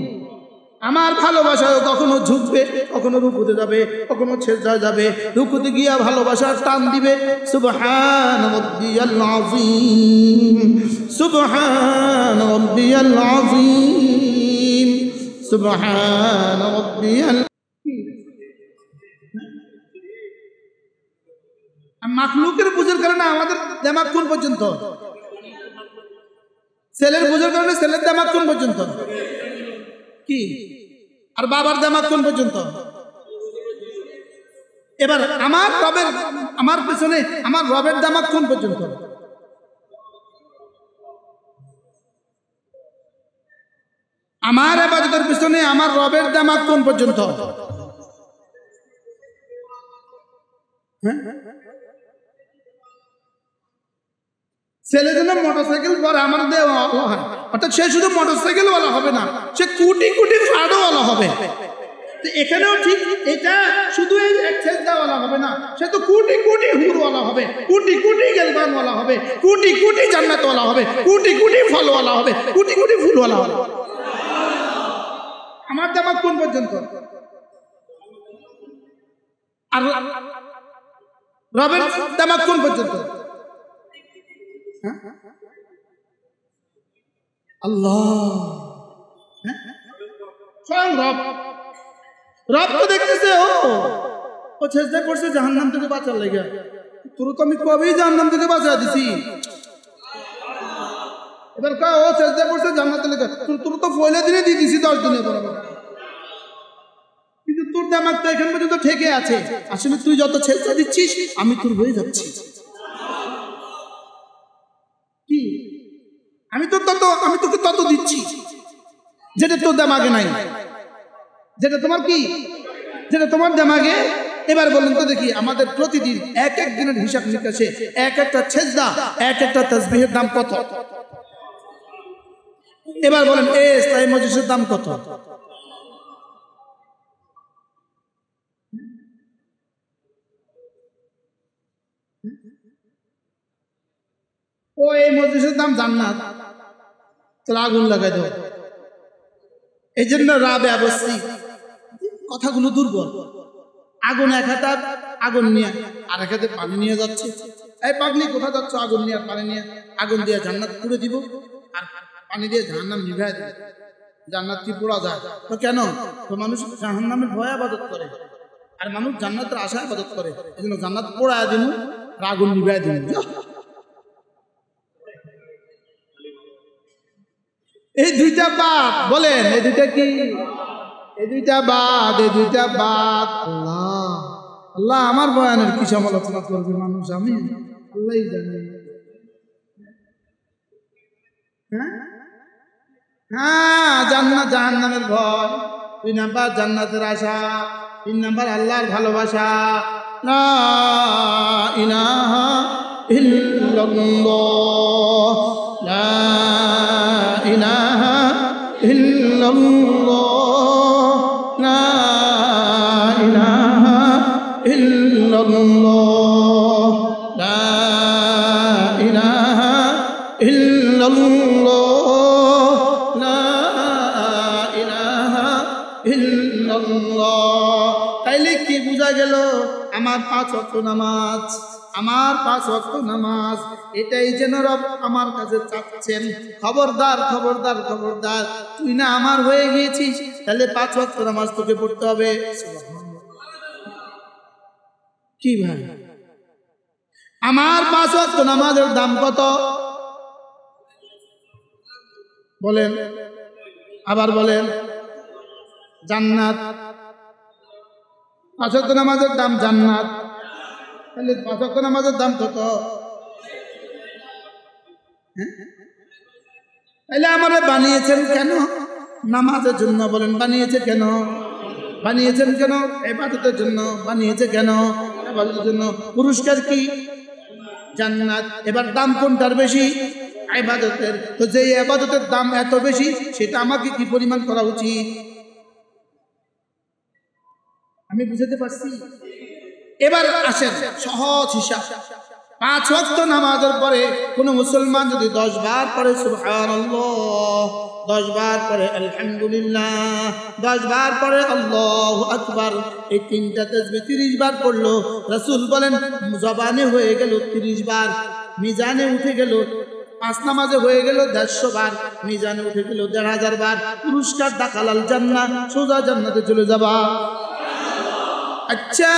আমার ভালোবাসায় কখনো ঝুঁকবে, কখনো রুকুতে যাবে, কখনো ছেড়ে যাবে, রুকুতে গিয়া ভালোবাসার টান দিবে। সুবহান রাব্বিয়াল আযীম, সুবহান রাব্বিয়াল আযীম, সুবহান রাব্বিয়াল। মাখলুকের বুঝার কারণে আমাদের দিমাগ কোন পর্যন্ত? ছেলের বুঝার কারণে ছেলের দিমাগ কোন পর্যন্ত? কি আর বাবার দিমাগ কোন পর্যন্ত? এবার আমার পেছনে আমার রবের দিমাগ কোন পর্যন্ত? আমার ইবাদতের পিছনে আমার রবের দিমাগ কোন পর্যন্ত? ছেলে যেন মোটরসাইকেল পরে আমার দেওয়া হয়, অর্থাৎ সে শুধু মোটরসাইকেল ওয়ালা হবে না, সে কোটি কোটি ফ্রাডও ওয়ালা হবে। এখানেও ঠিক, এটা শুধু এই এক্সেস দেওয়ালা হবে না, সে তো কোটি কোটি হুরওয়ালা হবে, কোটি কোটি গেলবানওয়ালা হবে, কোটি কোটি জান্নাতওয়ালা হবে, কোটি কোটি ফলওয়ালা হবে, কোটি কোটি ফুলওয়ালা হবে। আমার দিমাগ কোন পর্যন্ত? আর রবের দিমাগ কোন পর্যন্ত? আল্লাহ স্বয়ং রব তো দেখতেছে, ও ও চেষ্টা করছে জাহান্নাম থেকে বাঁচার লেগে। তোর তো আমি কবেই জাহান্নাম থেকে বাঁচা দিছি। এবার ও চেষ্টা করছে জান্নাতের লেগে, তোর তো পয়লা দিনে দিয়ে দিছি 10 দিনে বরাবর। কিন্তু তোর দামাগ তো এখান পর্যন্ত ঠেকে আছে। আসলে তুই যত চেষ্টা দিচ্ছিস আমি তোর হয়ে যাচ্ছি। কি আমি তোকে তত দিচ্ছি যেটা তোর দামাগে নাই, যেটা তোমার কি, যেটা তোমার দামাগে। এবার বলুন তো দেখি, আমাদের প্রতিদিন এক এক দিনের হিসাব নিকাশে এক একটা সেজদা, এক একটা তাসবিহের দাম কত? এবার বলেন এই ইসলামী মজলিসের দাম কত? ও এই মজলিসের দাম জান্নাত, তাহলে আগুন লাগাই দেব। এই জন্য রাবে অবশ্যই কথাগুলো দুর্বল। আগুন এক হাতে আগুন নিয়ে আর এক হাতে পানি নিয়ে যাচ্ছে। এই পাগলি কোথা যাচ্ছ? আগুন নিয়ে পানি নিয়ে। আগুন দিয়ে জান্নাত পুড়ে দিব আর পানি দিয়ে জাহান্নাম নিভাই দিব। জান্নাত কি পোড়া যায়? তো কেন? তো মানুষ জাহান্নামের ভয় ইবাদত করে আর মানুষ জান্নাতের আশা ইবাদত করে। এই জন্য জান্নাত পোড়ায় দিন আর আগুন নিভাই দিন। এই দুইটা বাদ বলেন, এই দুইটা কি? এই দুইটা বাদ, এই দুইটা বাদ। আল্লাহ আল্লাহ আমার বয়ানের কি সমালোচনা করবে মানুষ? আমি আল্লাহই জানি। হ্যাঁ, জান্নাত জাহান্নামের ভয়। 2 নাম্বার জান্নাতের আশা, 3 নাম্বার আল্লাহর ভালোবাসা। লা ইলাহা ইল্লাল্লাহ, লা ইলাহা ইল্লাল্লাহ, লা ইলাহা ইল্লাল্লাহ, লা ইলাহা ইল্লাল্লাহ, লা ইলাহা ইল্লাল্লাহ। তাইলে কি বোঝা গেল? আমার 5 ওয়াক্ত নামাজ, আমার 5 ওয়াক্ত নামাজ, এটাই যেন রব আমার কাছে চাচ্ছেন। খবরদার খবরদার খবরদার, তুই না আমার হয়ে গিয়েছিস, তাহলে 5 ওয়াক্ত নামাজ তোকে পড়তে হবে। কি ভাই, আমার 5 ওয়াক্ত নামাজের দাম কত বলেন? আবার বলেন। জান্নাত। 5 ওয়াক্ত নামাজের দাম জান্নাত। তাহলে 5 ওয়াক্ত নামাজের দাম কত? তাহলে আমারে বানিয়েছেন কেন? নামাজের জন্য। বলেন বানিয়েছে কেন? বানিয়েছেন কেন? ইবাদতের জন্য। বানিয়েছে কেন? ইবাদতের জন্য। পুরস্কার কি? জান্নাত। এবার দাম কোনটার বেশি? ইবাদতের। তো যে ইবাদতের দাম এত বেশি, সেটা আমাকে কি পরিমাণ করা উচিত? আমি বুঝাতে পারছি? এবার আসেন সহজ হিসাব। 5 ওয়াক্ত নামাজের পরে কোন মুসলমান যদি 10 বার পড়ে সুবহানাল্লাহ, 10 বার পড়ে আলহামদুলিল্লাহ, 10 বার পড়ে আল্লাহু আকবার, এই 3টা তাসবিহ 30 বার পড়লো, রাসূল বলেন জবানে হয়ে গেল 30 বার, মিজানে উঠে গেল। 5 নামাজে হয়ে গেল 150 বার, মিজানে উঠে গেল 1500 বার। পুরস্কার দাখালাল জান্নাহ, সোজা জান্নাতে চলে যাবা। আচ্ছা,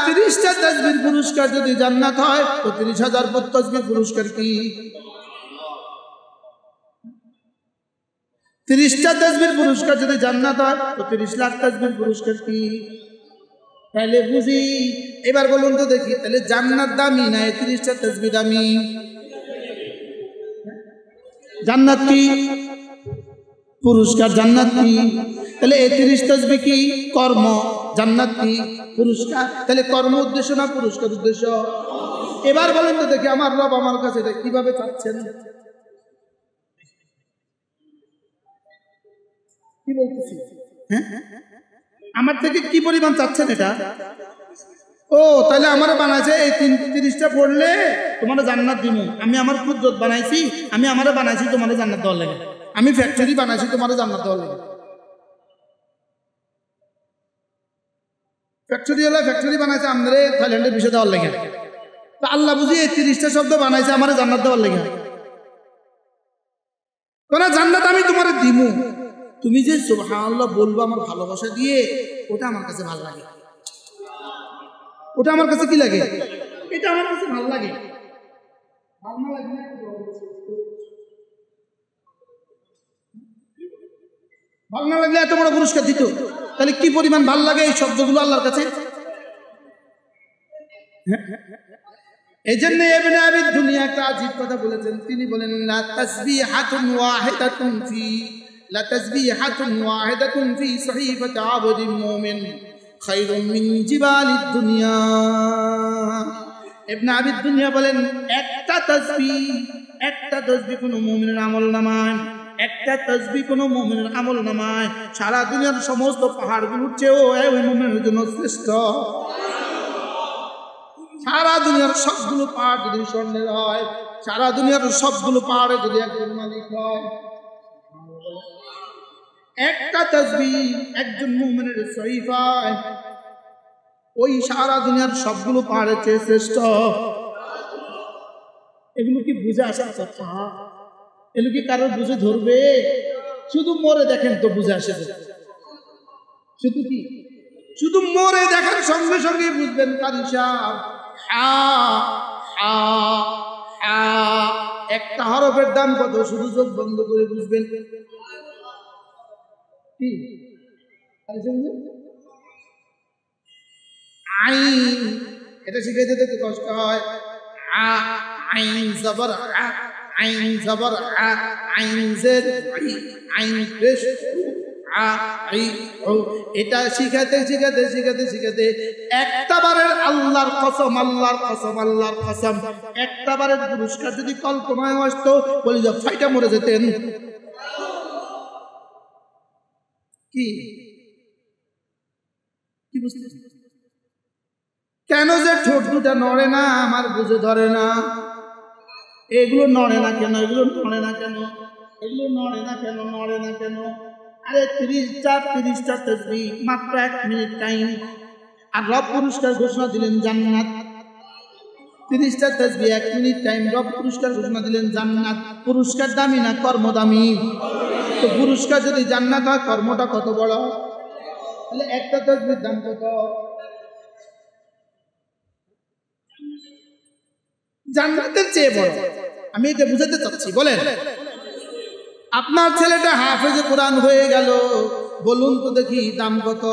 30টা তাসবিহ পুরস্কার যদি জান্নাত হয়, তো 30,000 তাসবিহ পুরস্কার কি? 30টা তাসবিহ পুরস্কার যদি জান্নাত হয়, তো 30 লাখ তাসবিহ পুরস্কার কি? তাহলে বুঝি। এবার বলুন তো দেখি, তাহলে জান্নাত দামি না 30টা তাসবিহ দামি? জান্নাত কি? পুরস্কার। জান্নাত কি? তাহলে 30 তাসবিহ কি? কর্ম। জান্নাত কি? পুরস্কার। তাহলে কর্ম উদ্দেশ্য না পুরস্কার উদ্দেশ্য? এবার বলেন তো দেখি, আমার রব আমার কাছে এটা কিভাবে চাচ্ছেন? কি বলতেছি? হ্যাঁ, আমার থেকে কি পরিমাণ চাচ্ছেন এটা? ও তাহলে আমার বানাইছে এই 30টা পড়লে তোমার জান্নাত দিব। আমি আমার কুদরত বানাইছি, আমি আমারে বানাইছি তোমার জান্নাত দেওয়ার লাগে। আমি ফ্যাক্টরি বানাইছি তোমার জান্নাত দেওয়ার লাগে। ফ্যাক্টরি বানাইছে আমাদের থাইল্যান্ডের বিষয় দেওয়ার লাগে। তা আল্লাহ বুঝি এই 30টা শব্দ বানাইছে আমার জান্নাত দেওয়ার লাগে। তোরা জান্নাত আমি তোমার দিব। তুমি যে সুবহানাল্লাহ বলবো আমার ভালোবাসা দিয়ে, ওটা আমার কাছে ভালো লাগে। ওটা আমার কাছে কি লাগে? এটা আমার কাছে ভালো লাগে। ভালো না লাগে না? ভালো না লাগলে এত বড় পুরস্কার দিত। তাহলে কি পরিমাণ ভালো লাগে এই শব্দগুলো আল্লাহর কাছে। এই জন্য ইবনে আবি দুনিয়া একটা আজীব কথা বলেছেন। তিনি বলেন লা তাসবিহাতুন ওয়াহিদাতুন ফি লা তাসবিহাতুন ওয়াহিদাতুন ফি সহিফাতি আবদিন মুমিন খায়রুম মিন জিবালিদ দুনিয়া। ইবনে আবি দুনিয়া বলেন একটা তাসবিহ কোনো মুমিনের আমলনামায়, একটা তাসবিহ কোনো মুমিনের আমলনামায় সারা দুনিয়ার সমস্ত পাহাড়গুলোর চেয়েও ওই মুমিনের জন্য শ্রেষ্ঠ। সারা দুনিয়ার সবগুলো পাহাড় যদি স্বর্ণের হয়, সারা দুনিয়ার সবগুলো পাহাড়ে যদি একজন মালিক হয়, একটা তাসবিহ একজন মুমিনের সহিফায় ওই সারা দুনিয়ার সবগুলো পাহাড়ের চেয়ে শ্রেষ্ঠ। এগুলো কি বুঝে আসা কথা? এগুলো কি কারো বুঝে ধরবে? শুধু মরে দেখেন তো বুঝে আসে। শুধু মরে দেখার সঙ্গে সঙ্গে বুঝবেন কারি সাহেব একটা হরফের দাম কত শুধু চোখ বন্ধ করে বুঝবেন। কি আইন, এটা শিখাইতে দেখতে কষ্ট হয়। আইন জবর আইন জবর আইন জের আইন পেশ এটা শিখাতে শিখাতে শিখাতে শিখাতে একটাবারের আল্লাহর কসম আল্লাহর কসম আল্লাহর কসম একটাবারের পুরস্কার যদি কল্পনায় আসতো বলি যে ফাইটা মরে যেতেন। কি কি বুঝতে কেন যে ঠোঁট দুটা নড়ে না আমার বুঝে ধরে না। এগুলো নড়ে না কেন? এগুলো নড়ে না কেন? এগুলো নড়ে না কেন? নড়ে না কেন? আরে 30টা তাসবিহ মাত্র 1 মিনিট টাইম, আর রব পুরস্কার ঘোষণা দিলেন জান্নাত। 30টা তাসবিহ 1 মিনিট টাইম, রব পুরস্কার ঘোষণা দিলেন জান্নাত। পুরস্কার দামি না কর্ম দামি? তো পুরস্কার যদি জান্নাত হয় কর্মটা কত বড়? তাহলে একটা তাসবিহর দাম কত? জান্নাতের চেয়ে বড়। আমি এটা বুঝাতে চাচ্ছি। বলেন আপনার ছেলেটা হাফেজে কোরআন হয়ে গেল, বলুন তো দেখি দাম কত?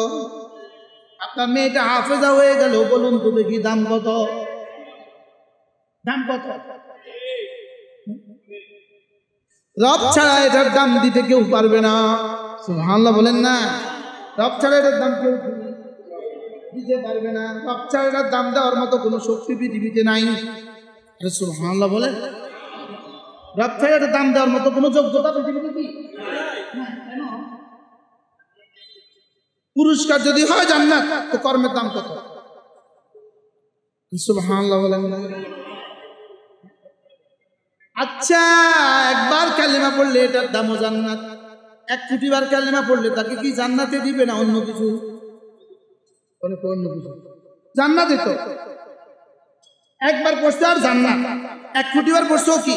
আপনার মেয়েটা হাফেজা হয়ে গেল, বলুন তো দেখি দাম কত? দাম কত? রব ছাড়া এটার দাম দিতে কেউ পারবে না। সুবহানাল্লাহ বলেন না। রব ছাড়া এটার দাম কেউ দিতে পারবে না। রব ছাড়া এটার দাম দেওয়ার মতো কোনো শক্তি পৃথিবীতে নাই। সুবহানাল্লাহ বলেন। রব ছাড়া এটার দাম দেওয়ার মতো কোনো যোগ্যতা পৃথিবীতে কি? পুরস্কার যদি হয় জান্নাত, তো কর্মের দাম কত? সুবহানাল্লাহ বলেন। আচ্ছা, একবার কালেমা পড়লে এটার দামও জান্নাত, 1 কোটি বার কালেমা পড়লে তাকে কি জান্নাতে দিবে না অন্য কিছু? অন্য কিছু জান্নাতে তো একবার পড়ছে আর জান্নাত, 1 কোটি বার পড়ছেও কি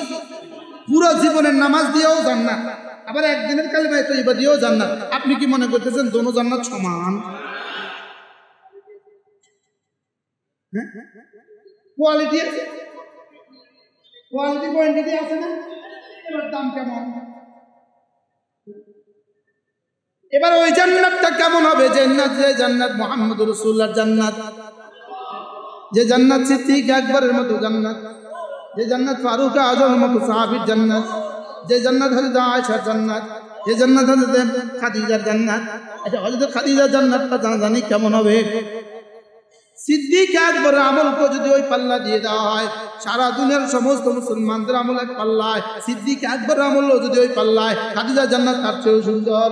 পুরো জীবনের নামাজ দিয়েও জান্নাত, আবার একদিনের কালেমা তৈবা দিয়েও জান্নাত। আপনি কি মনে করতেছেন দোনো জান্নাত সমান? কোয়ালিটি আছে, কোয়ালিটি কোয়ান্টিটি আছে না? এবার দাম কেমন? এবার ওই জান্নাতটা কেমন হবে? জান্নাত যে জান্নাত মুহাম্মদুর রাসূলুল্লাহর জান্নাত, যে জান্নাত সিদ্দিক আকবরের মতো জান্নাত, যে জান্নাত ফারুক আজমের মতো সাহাবীর জান্নাত, যে জান্নাত হযরত আয়েশার জান্নাত, যে জান্নাত হযরত খাদিজার জান্নাত। আচ্ছা, হযরত খাদিজার জান্নাতটা জানি কেমন হবে? সিদ্দিক আকবরের আমলকে যদি ওই পাল্লা দিয়ে দেওয়া হয়, সারা দুনিয়ার সমস্ত মুসলমানদের আমল এক পাল্লায়, সিদ্দিক আকবরের আমলও যদি ওই পাল্লায়, খাদিজার জান্নাত তার চেয়েও সুন্দর।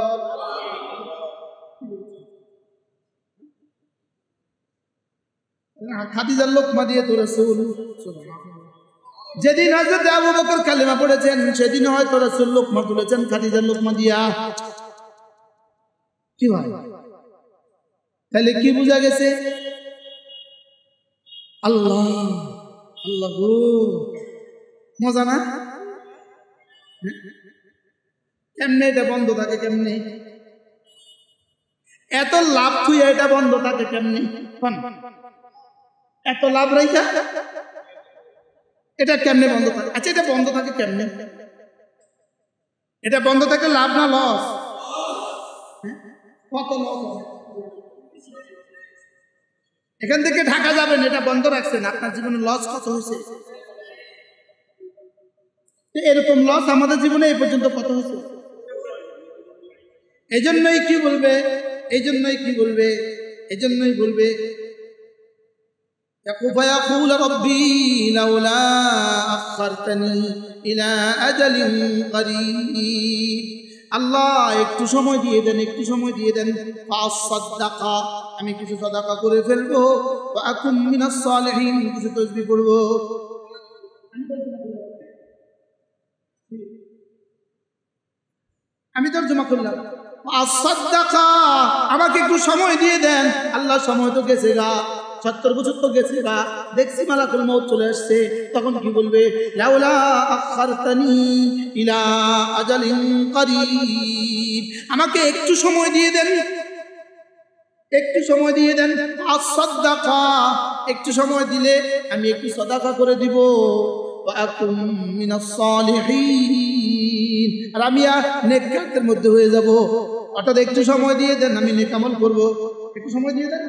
খাদিজার লোকমা দিয়ে তো রাসূল যেদিন হযরত আবু বকর কালেমা পড়েছেন, সেদিন হয়তো রাসূল লোকমা তুলেছেন খাদিজার লোকমা দিয়া। কি ভাই, তাহলে কি বোঝা গেছে? আল্লাহ আল্লাহ গো, মজা না? কেমনে এটা বন্ধ থাকে? কেমনে এত লাভ তুই এটা বন্ধ থাকে? কেমনে? এত লাভ রাইখা এটা কেমনে বন্ধ থাকে? আচ্ছা, এটা বন্ধ থাকে কেমনে? এটা বন্ধ থাকে লাভ না লস? কত লস? এখান থেকে ঢাকা যাবেন, এটা বন্ধ রাখছেন, আপনার জীবনে লস কত হয়েছে? এরকম লস আমাদের জীবনে এই পর্যন্ত কত হয়েছে? এজন্যই কি বলবে, এজন্যই বলবে فيقول ربي لولا أخرتني إلى أجل قريب আল্লাহ একটু সময় দিয়ে দেন, একটু সময় দিয়ে দেন, ফাসাদদাকা আমি কিছু সাদাকা করে ফেলবো, ওয়া আকুম মিনাস সালিহিন কিছু তাসবিহ করব। আমি তরজমা করলাম ফাসাদদাকা আমাকে একটু সময় দিয়ে দেন। আল্লাহ সময় তো গেছে গা, 70 বছর তো গেছে গা, দেখছি মালাকুল মউত চলে আসছে, তখন কি বলবে? লাউলা আখারতানি ইলা আজালিন করিব আমাকে একটু সময় দিয়ে দেন, একটু সময় দিয়ে দেন। ফাসাদদাকা একটু সময় দিলে আমি একটু সাদাকা করে দিব, ওয়া আকুম মিনাস সালিহিন আর আমি নেককারদের মধ্যে হয়ে যাব। অর্থাৎ একটু সময় দিয়ে দেন, আমি নেক আমল করব। একটু সময় দিয়ে দেন,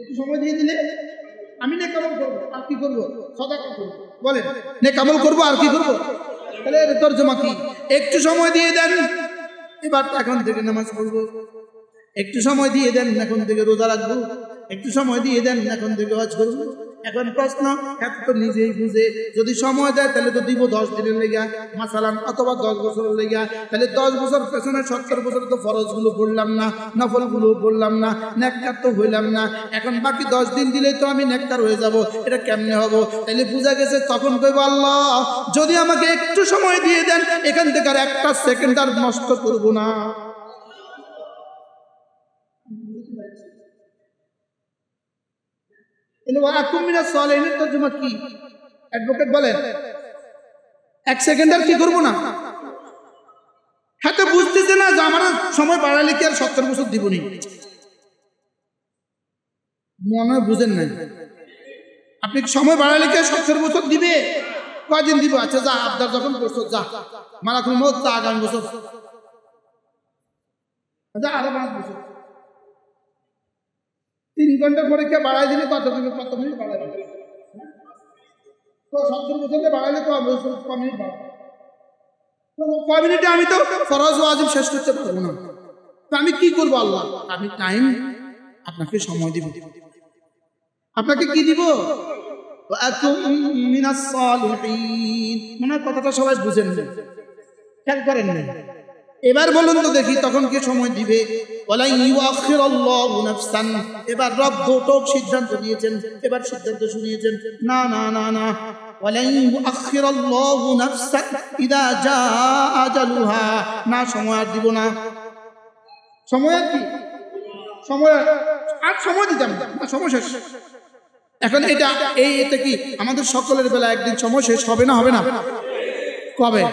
একটু সময় দিয়ে দিলে আমি নেক আমল করব। আর কি করব? সাদাকা করব। বলেন, নেক আমল করব আর কি করব? তাহলে এর তরজমা কি? একটু সময় দিয়ে দেন, এবার এখন থেকে নামাজ পড়ব। একটু সময় দিয়ে দেন, এখন থেকে রোজা রাখবো। একটু সময় দিয়ে দেন, এখন থেকে হজ করবো। এখন প্রশ্ন, এক তো নিজেই বুঝে যদি সময় দেয় তাহলে তো দিব 10 দিনের লেগা মাসালান, অথবা 10 বছরের লেগা। তাহলে 10 বছর পেছনে 70 বছর তো ফরজগুলো পড়লাম না, নফলগুলো পড়লাম না, নেককার তো হইলাম না। এখন বাকি 10 দিন দিলেই তো আমি নেককার হয়ে যাব। এটা কেমনে হব? তাহলে বুঝা গেছে তখন কইব, আল্লাহ যদি আমাকে একটু সময় দিয়ে দেন, এখান থেকে আর একটা সেকেন্ড আর নষ্ট করব না। কি অ্যাডভোকেট বলেন? 1 সেকেন্ড আর কি করবো না? হ্যাঁ, তো বুঝতেছে না যে আমার সময় বাড়ালে কি আর 70 বছর দিবনি? মনে হয় বুঝেন নাই। আপনি সময় বাড়ালে কি আর 70 বছর দিবে? কয়দিন দিব? আচ্ছা যা, আবদার যখন করছো যা, মালাকুল মউত তা আগামী বছর যা, আরো 5 বছর। 3 ঘন্টা পরীক্ষা বাড়াই দিলে কত মিনিট বাড়াই দিবে? তো 70 বছরে বাড়াইলে তো মিনিট বাড়াবে। কয় মিনিটে আমি তো ফরজ ওয়াজিব শেষ করতে পারবো না। তো আমি কি করবো? আল্লাহ আমি টাইম আপনাকে সময় দিব। আপনাকে কি দিব? মিনাস সালিহিন। মনে হয় কথাটা সবাই বুঝেন না, খেয়াল করেন না। এবার বলুন তো দেখি, তখন কে সময় দিবে? এবার রব দুটো সিদ্ধান্ত দিয়েছেন, এবার সিদ্ধান্ত শুনিয়েছেন, না না না না, না সময় আর দিব না। সময় আর কি? সময় আর সময় দিতাম না, সময় শেষ। এখন এটা কি আমাদের সকলের বেলা একদিন সময় শেষ হবে না? হবে না? কবে?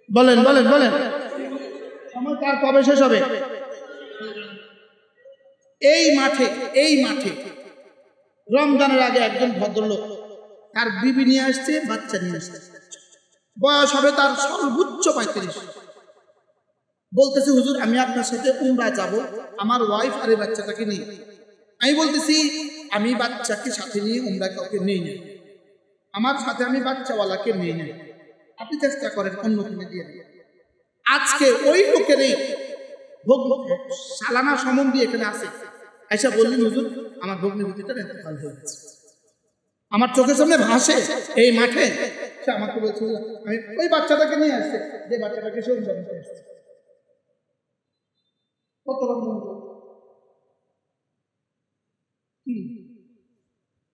বলেন বলেন বলেন, সময় কার কবে শেষ হবে? এই মাঠে রমজানের আগে একজন ভদ্রলোক তার বিবি নিয়ে আসছে, বাচ্চা নিয়ে আসছে, বয়স হবে তার সর্বোচ্চ 35। বলতেছে, হুজুর আমি আপনার সাথে উমরা যাব, আমার ওয়াইফ আর এই বাচ্চাটাকে নিয়ে। আমি বলতেছি, আমি বাচ্চাকে সাথে নিয়ে উমরা কাউকে নেই না, আমার সাথে আমি বাচ্চাওয়ালাকে নেই না, আপনি চেষ্টা করেন অন্য কিনে দিয়ে। আজকে ওই লোকেরই সালানা সম্বন্ধী এখানে আছে, আইসা বললেন, হুজুর আমার ভগ্নী ভিত্তিটা ইন্তেকাল হয়ে গেছে, আমার চোখের সামনে ভাসে এই মাঠে। সে আমাকে বলছে, আমি ওই বাচ্চাটাকে নিয়ে আসছে, যে বাচ্চাটাকে সে উমরা করতে আসছে। কত রকম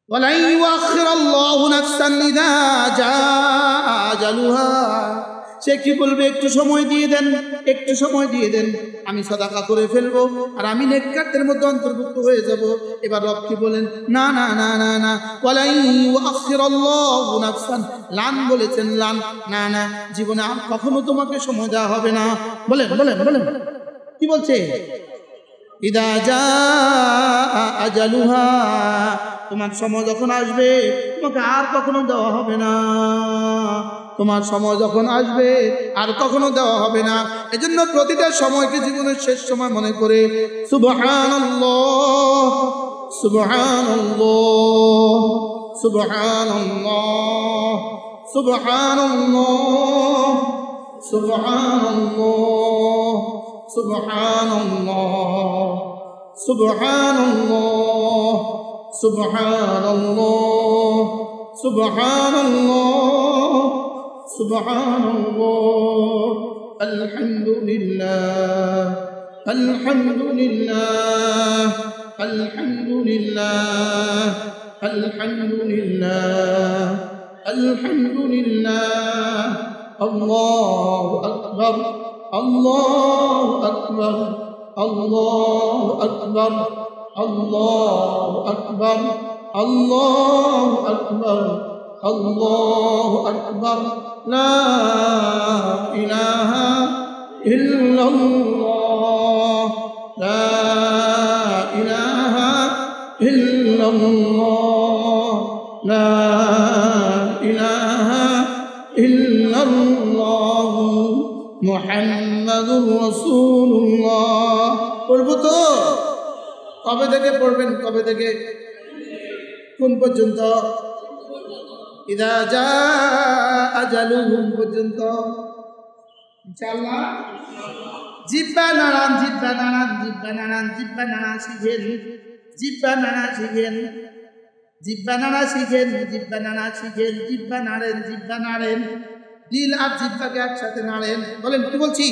ওয়ালা ইউআখিরুল্লাহু নাফসান ইযা জাআ আজালুহা। সে কি বলবে? একটু সময় দিয়ে দেন, একটু সময় দিয়ে দেন, আমি সাদাকা করে ফেলবো আর আমি নেককারদের মধ্যে অন্তর্ভুক্ত হয়ে যাব। এবার রব কি বলেন? না না না না না, ওয়ালা ইউআখিরুল্লাহু নাফসান, লান বলেছেন, লান, না না, জীবনে আর কখনো তোমাকে সময় দেওয়া হবে না। বলেন বলেন বলেন, কি বলছে? ইদা জা আজালুহা, তোমার সময় যখন আসবে তোমাকে আর কখনো দেওয়া হবে না। তোমার সময় যখন আসবে আর কখনো দেওয়া হবে না। এজন্য প্রতিটা সময়কে জীবনের শেষ সময় মনে করে সুবহানাল্লাহ সুবহানাল্লাহ সুবহানাল্লাহ সুবহানাল্লাহ সুবহানাল্লাহ সুবহানাল্লাহ সুবহানাল্লাহ সুবহানাল্লাহ সুবহানাল্লাহ সুবহানাল্লাহ আলহামদুলিল্লাহ আলহামদুলিল্লাহ আলহামদুলিল্লাহ আলহামদুলিল্লাহ আলহামদুলিল্লাহ আল্লাহু আকবার আল্লাহু আকবার আল্লাহু আকবার আল্লাহু আকবার আল্লাহু আকবার আল্লাহু আকবার লা ইলাহা ইল্লাল্লাহ লা ইলাহা ইল্লাল্লাহ লা ইলাহা ইল্লাল্লাহ মুহাম্মাদুর রাসূলুল্লাহ। পড়বো তো? কবে থেকে পড়বেন? কবে থেকে কোন পর্যন্ত? ইদা জা আজালুহুম পর্যন্ত ইনশাআল্লাহ। জিব্বা নাড়ান, জিব্বা নাড়ান, জিব্বা নাড়ান, জিব্বা নাড়া শিখেন, জিব্বা নাড়া শিখেন, জিব্বা নাড়া শিখেন, জিব্বা নাড়া শিখেন, জিব্বা নাড়েন, জিব্বা নাড়েন, দিল আর জিব্বাকে একসাথে নাড়েন। বলেন কি বলছি?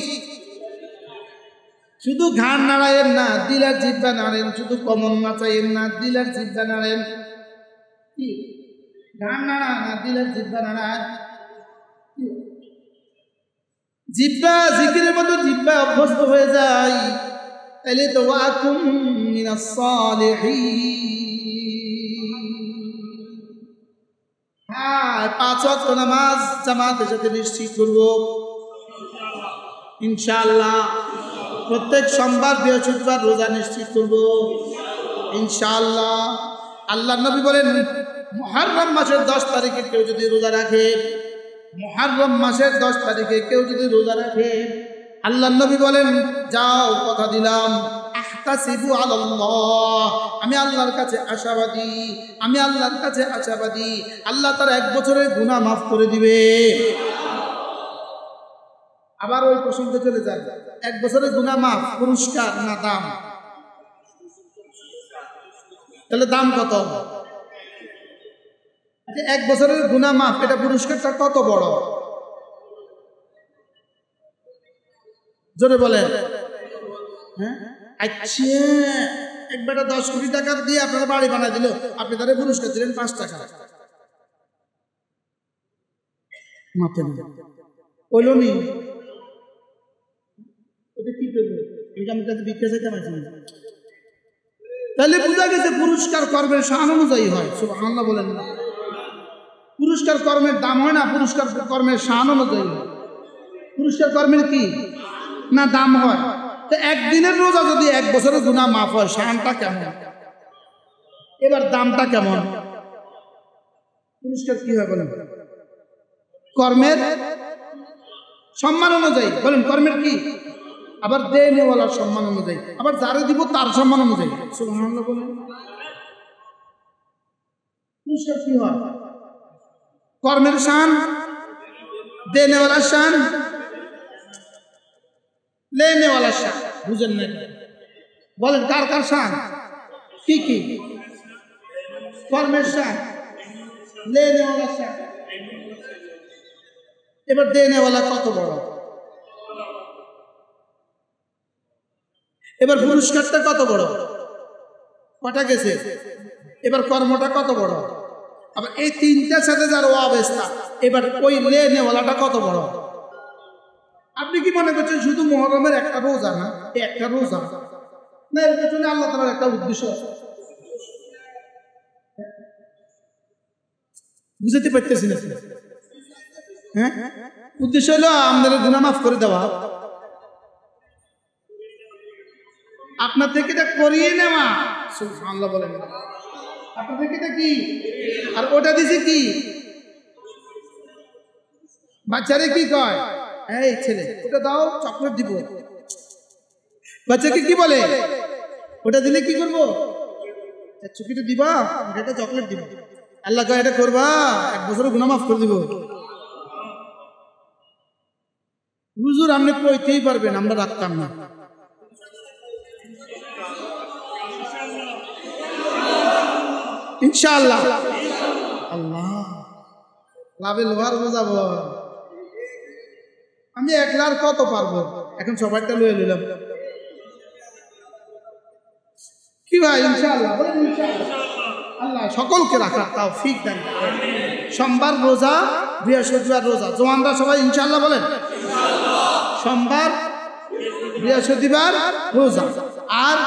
শুধু ঘাড় নাড়ায়েন না, দিল আর জিব্বা নাড়েন। শুধু কমন নাচাইয়েন না, দিল আর জিব্বা নাড়েন। কি ঘাড় নাড়া না, দিল আর জিব্বা নাড়ায়। জিব্বা জিকিরের মতো জিব্বা অভ্যস্ত হয়ে যায়, তাহলে তো ওয়াকুম মিনাস সালিহিন। হ্যাঁ, 5 ওয়াক্ত নামাজ জামাতের সাথে নিশ্চিত করব ইনশাআল্লাহ। প্রত্যেক সোমবার বৃহস্পতিবার রোজা নিশ্চিত করব ইনশাআল্লাহ। আল্লাহর নবী বলেন, মুহররম মাসের 10 তারিখে কেউ যদি রোজা রাখে, মুহররম মাসের 10 তারিখে কেউ যদি রোজা রাখে, আল্লাহর নবী বলেন, যাও কথা দিলাম, আহতাসিবু আলাল্লাহ, আমি আল্লাহর কাছে আশাবাদী, আমি আল্লাহর কাছে আশাবাদী, আল্লাহ তার 1 বছরের গুনাহ মাফ করে দিবে। আবার ওই প্রসঙ্গে চলে যায়, 1 বছরের গুনাহ মাফ পুরস্কার না দাম? তাহলে দাম কত? 1 বছরের গুনাহ মাফ, এটা পুরস্কারটা কত বড়? জোরে বলেন। হ্যাঁ, আচ্ছা, একবারে 10 কোটি টাকা দিয়ে আপনারা বাড়ি বানাই দিল, আপনি তারে পুরস্কার দিলেন 5 টাকা। মাপে না ওইলো নি, ওটা কি করবো? এটা আমি কাছে বিক্রি চাইতে পারছি না। তাহলে বোঝা গেছে পুরস্কার কর্মের শান অনুযায়ী হয়। সুবহানাল্লাহ বলেন না। পুরস্কার কর্মের দাম হয় না, পুরস্কার কর্মের শান অনুযায়ী হয়। পুরস্কার কর্মের কি না দাম হয়? তো একদিনের রোজা যদি 1 বছরের গুনাহ মাফ হয়, শানটা কেমন? এবার দামটা কেমন? পুরস্কার কি হয় বলেন? কর্মের সম্মান অনুযায়ী। বলেন কর্মের কি? আবার দেনেওয়ালার সম্মান অনুযায়ী, আবার যারে দিব তার সম্মান অনুযায়ী। সুবহানাল্লাহ বলেন। পুরস্কার কি হয়? কর্মের শান, দেনেওয়ালার শান, লেনেওয়ালার শান। বুঝেন না? বলেন কার কার শান? কি কি? কর্মের শান, লেনেওয়ালার শান। এবার দেনেওয়ালা কত বড়? এবার পুরস্কারটা কত বড়? কটা গেছে? এবার কর্মটা কত বড়? আবার এই তিনটার সাথে যার অবস্থা, এবার ওই লেনেওয়ালাটা কত বড়? আপনি কি মনে করছেন শুধু মুহররমের একটা রোজা না? একটা রোজা না, এর পেছনে আল্লাহ তাআলার একটা উদ্দেশ্য আছে। বুঝতে পারতেছি না? হ্যাঁ, উদ্দেশ্য হলো আমাদের গুনাহ মাফ করে দেওয়া। আপনার থেকে এটা করিয়ে নেওয়া, সুবহানাল্লাহ বলেন। আপনার থেকে এটা কি, আর ওটা দিছে কি, বাচ্চারে কি কয়, এই ছেলে ওটা দাও, চকলেট দিব। বাচ্চাকে কি বলে, ওটা দিলে কি করবো, চুকিটা দিবা, এটা চকলেট দিব। আল্লাহ কয় এটা করবা, 1 বছরের গুনাহ মাফ করে দিব। হুজুর আপনি কইতেই পারবেন, আমরা রাখতাম না। ইনশাআল্লাহ। আল্লাহ লাভে লোহার বোঝাবো, আমি একলার কত পারবো, এখন সবাইটা লয়ে নিলাম কি ভাই, ইনশাআল্লাহ বলেন ইনশাআল্লাহ। আল্লাহ সকলকে রাখার তৌফিক দান করেন। সোমবার রোজা, বৃহস্পতিবার রোজা, জওয়ানরা সবাই ইনশাআল্লাহ বলেন। সোমবার, বৃহস্পতিবার রোজা, আর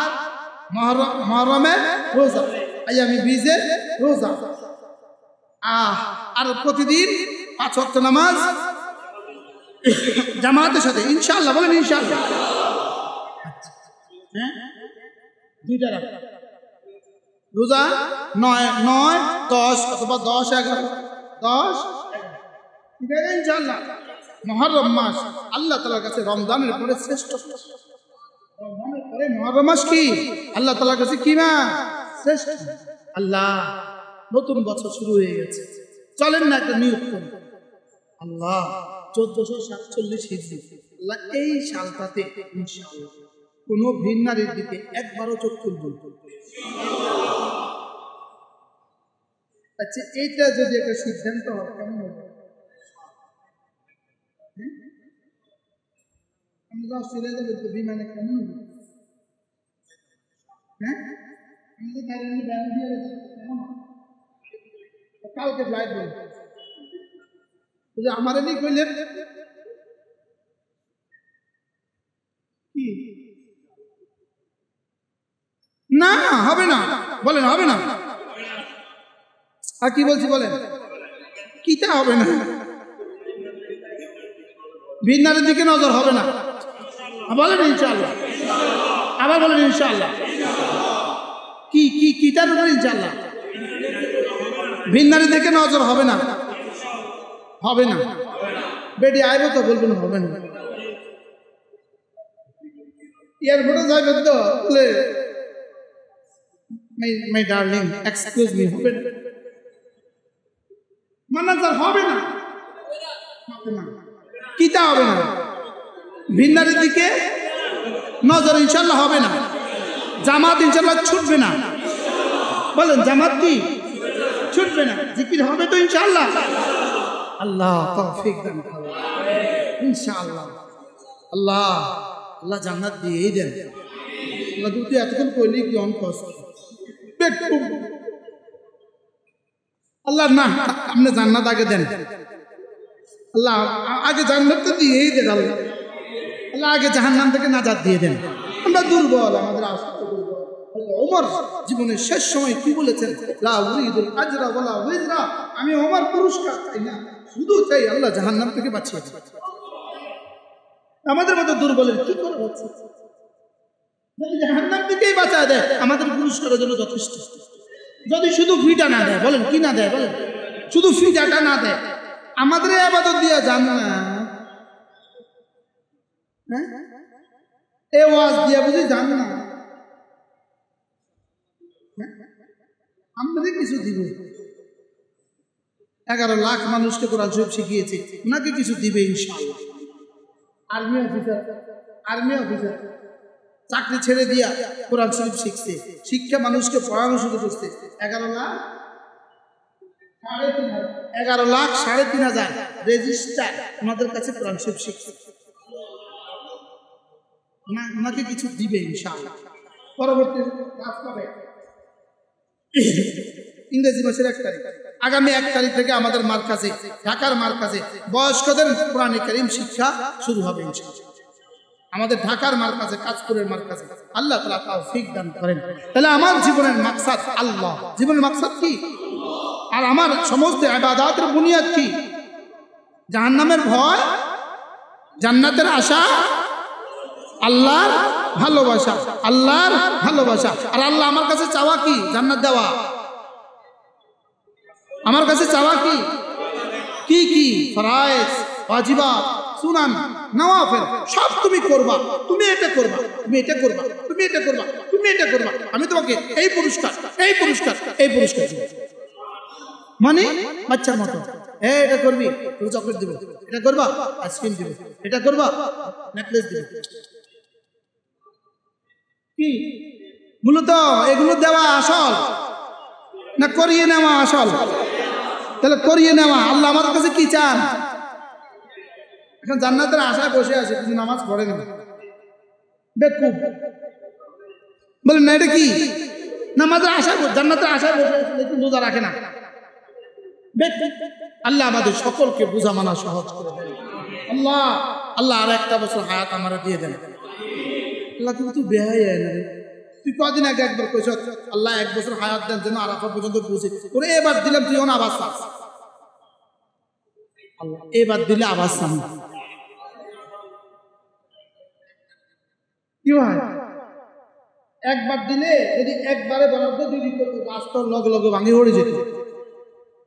মুহররমে রোজা, আইয়ামে বীজে রোজা, আর প্রতিদিন 5 ওয়াক্ত নামাজ জামাতের সাথে ইনশাআল্লাহ বলেন ইনশাআল্লাহ। হ্যাঁ, 2টা রাখা রোজা, 9, 10 অথবা 10, 11, 10 ঠিক আছে ইনশাআল্লাহ। মুহররম মাস আল্লাহ তাআলার কাছে রমজানের পরে শ্রেষ্ঠ, রমজানের পরে মুহররম মাস কি আল্লাহ তাআলার কাছে কি না শ্রেষ্ঠ। আল্লাহ নতুন বছর শুরু হয়ে গেছে, চলেন না একটা নিয়ত করি। আল্লাহ 1447 হিজরি, আল্লাহ এই সালটাতে ইনশাআল্লাহ কোনো ভিন নারীর দিকে একবারও চোখ তুলব। আচ্ছা এইটা যদি একটা সিদ্ধান্ত হয় কেমন হবে? আমরা অস্ট্রেলিয়া যাবো তো বিমানে, কেমন হবে? হ্যাঁ, আমি তো থাইল্যান্ডে ব্যান দিয়ে কেমন কালকে ফ্লাইট বলবো, আমার এমনি কইলেন কি না হবে না, বলেন হবে না, আর কি বলছি বলেন, কিটা হবে না, ভিন্নারের দিকে নজর হবে না, বলেন ইনশাআল্লাহ, আবার বলেন ইনশাআল্লাহ। কি কি কিটার উপর ইনশাআল্লাহ, ভিন্নারের দিকে নজর হবে না, হবে না। বেডি আইব তো বলবেন হবে না, এয়ারপোর্টে যাবেন তো বলে মাই ডার্লিং এক্সকিউজ মি, হবে না, মানাজার হবে না, কিটা হবে না, ভিন্নারের দিকে নজর ইনশাআল্লাহ হবে না, জামাত ইনশাআল্লাহ ছুটবে না, বলেন জামাত কি ছুটবে না, জিকির হবে তো ইনশাআল্লাহ। আল্লাহ তৌফিক দান করুন ইনশাআল্লাহ। আল্লাহ আল্লাহ জান্নাত দিয়েই দেন। আল্লাহ তুই এতক্ষণ কইলি কি অন কষ্ট আল্লাহ, না আপনি জান্নাত আগে দেন, আল্লাহ আগে জান্নাত তো দিয়েই দেন, আল্লাহ আল্লাহ আগে জাহান্নাম থেকে নাজাত দিয়ে দেন। আমরা দুর্বল, আমাদের আস্থা দুর্বল। ওমর জীবনের শেষ সময় কি বলেছেন, লা উরিদুল আজরা ওয়ালা উজরা, আমি ওমর পুরস্কার চাই না, শুধু চাই আল্লাহ জাহান্নাম থেকে বাঁচিয়ে দেন। আমাদের মতো দুর্বলের কি করে হচ্ছে, যদি জাহান্নাম থেকেই বাঁচায় দেয় আমাদের পুরস্কারের জন্য যথেষ্ট। যদি শুধু ফিটা না দেয়, বলেন কি না দেয়, বলেন শুধু ফিটাটা না দেয়, আমাদের ইবাদত দিয়ে যান না, হ্যাঁ এ ওয়াজ দিয়ে বুঝি যান না, আমাদের কিছু দিব। 11 লাখ মানুষকে কোরআন শরীফ শিখিয়েছে, ওনাকে কিছু দিবে ইনশাআল্লাহ। আর্মি অফিসার চাকরি ছেড়ে দিয়া কোরআন শরীফ শিখছে, শিক্ষা মানুষকে পড়ানো শুরু করছে। 11,3,500 রেজিস্টার ওনাদের কাছে কোরআন শরীফ শিখছে, ওনাকে কিছু দিবে ইনশাআল্লাহ। পরবর্তী কাজ পাবে ইংরেজি মাসের 1 তারিখ, আগামী 1 তারিখ থেকে আমাদের মার্কাজে, ঢাকার মার্কাজে বয়স্কদের কোরআন কারীম শিক্ষা শুরু হবে ইনশাআল্লাহ। আমাদের ঢাকার মার্কাজে, কাজপুরের মার্কাজে, আল্লাহ তাআলা তৌফিক দান করেন। তাহলে আমার জীবনের মাকসাদ আল্লাহ, জীবনের মাকসাদ কি, আর আমার সমস্ত ইবাদতের বুনিয়াদ কি, জাহান্নামের ভয়, জান্নাতের আশা, আল্লাহর ভালোবাসা, আল্লাহর ভালোবাসা। আর আল্লাহ আমার কাছে চাওয়া কি? জান্নাত দেওয়া। আমার কাছে চাওয়া কি? কি কি? ফরায়েজ, ওয়াজিবাত, সুনান, নওয়াফিল সব তুমি করবা। তুমি এটা করবা, তুমি এটা করবা, তুমি এটা করবা, তুমি এটা করবা। আমি তোমাকে এই পুরস্কার, এই পুরস্কার, এই পুরস্কার দেব। মানে বাচ্চার মতো, এটা করবি, তোর চকলেট দিব, এটা করবা, আইসক্রিম দিব, এটা করবা, নেকলেস দিব। কি মূলত এগুলো দেওয়া আসল না করিয়ে নেওয়া আসল? তাহলে করিয়ে নেওয়া। আল্লাহ আমার কাছে কি চান? এখন জান্নাতের আশায় বসে আছে, কিন্তু নামাজ পড়ে না। বেকুব বলেন না, এটা কি? নামাজের আশায়, জান্নাতের আশায় বসে আছে, কিন্তু রোজা রাখে না। আল্লাহ আমাদের সকলকে বোঝা মানা সহজ করে দেন। আল্লাহ আল্লাহ আর একটা বছর হায়াত আমার দিয়ে দেন। আল্লাহ তুমি তুই বেহাই না, তুই কদিন আগে একবার কইছ আল্লাহ 1 বছর হায়াত দেন যেন আরাফা পর্যন্ত পৌঁছে, তোরে এবার দিলাম, তুই এখন আবার চাস। আল্লাহ এবার দিলে আবার চান। কি হয়? একবার দিলে যদি একবারে বরাদ্দ দিয়ে দিত, রাস্তা লগে লগে ভাঙি উড়ে যেত।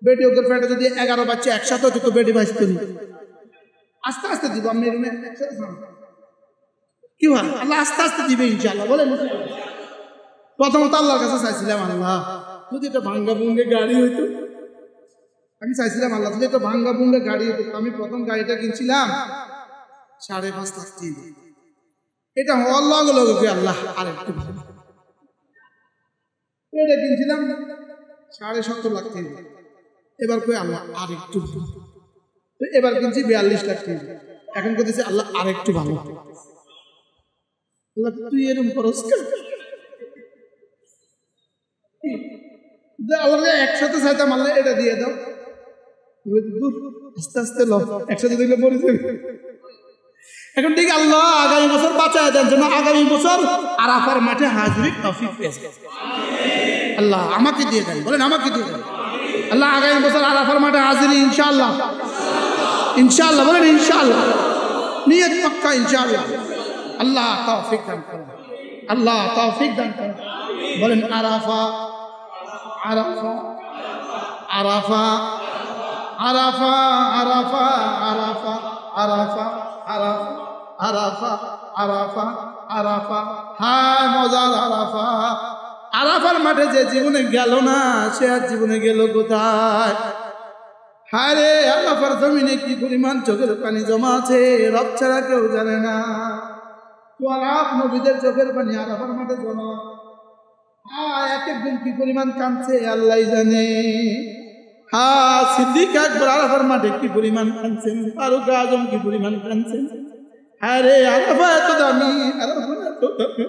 বেটি ওদের ফ্যাটে যদি 11 বাচ্চা একসাথে হতো, বেটি বাঁচত না। আস্তে আস্তে দিব, আপনি একসাথে। কি হয়? আল্লাহ আস্তে আস্তে দিবে ইনশাআল্লাহ। বলেন প্রথমত আল্লাহর কাছে চাইছিলাম, আল্লাহ যদি একটা ভাঙ্গা ভুঙ্গে গাড়ি হইতো। আমি চাইছিলাম আল্লাহ যদি একটা ভাঙ্গা ভুঙ্গে গাড়ি হইতো। আমি প্রথম গাড়িটা কিনছিলাম 5.5 লাখ টাকা। এটা হওয়ার লগে লগে আল্লাহ আরেকটু ভালো, এটা কিনছিলাম 70.5 লাখ টাকা। এবার কই আল্লাহ আরেকটু ভালো, এবার কিনছি 42 লাখ টাকা। এখন কইতেছি আল্লাহ আরেকটু ভালো। আল্লাহ তুই এরকম করস কেন? আল্লাহ একসাথে চাইতাম আল্লাহ এটা দিয়ে দাও, আস্তে আস্তে একসাথে দিলে পরে যাবে। এখন ঠিক আল্লাহ আগামী বছর বাঁচায় দেন যেন আগামী বছর আরাফার মাঠে হাজিরির তৌফিক পেয়েছে। আল্লাহ আমাকে দিয়ে দেন। বলেন আমাকে দিয়ে দেন। আল্লাহ আগামী বছর আরাফার মাঠে হাজিরি ইনশাআল্লাহ, ইনশাআল্লাহ। বলেন ইনশাআল্লাহ, নিয়ত পাক্কা ইনশাআল্লাহ। আল্লাহ তৌফিক দান করেন, আল্লাহ তৌফিক দান করেন। বলেন আরাফা, আরাফা, আরাফা, আরাফা, আরাফা, আরাফা, আরাফা, আরাফা, আরাফা, আরাফা, আরাফা। হায় মজার আরাফা। আরাফার মাঠে যে জীবনে গেল না, সে আর জীবনে গেল কোথায়? হায় রে, আরাফার জমিনে কি পরিমাণ চোখের পানি জমা আছে, রব ছাড়া কেউ জানে না। আরাফ নবীদের চোখের পানি আরাফার মাঠে জমা। এক একদিন কি পরিমাণ কাঁদছে আল্লাহ জানে। সিদ্দিক আকবর আরাফার মাঠে কি পরিমাণ কাঁদছেন, ফারুক আজম কি পরিমাণ কাঁদছেন। হ্যাঁ রে, আরাফা এত দামি, আরাফা এত দামি।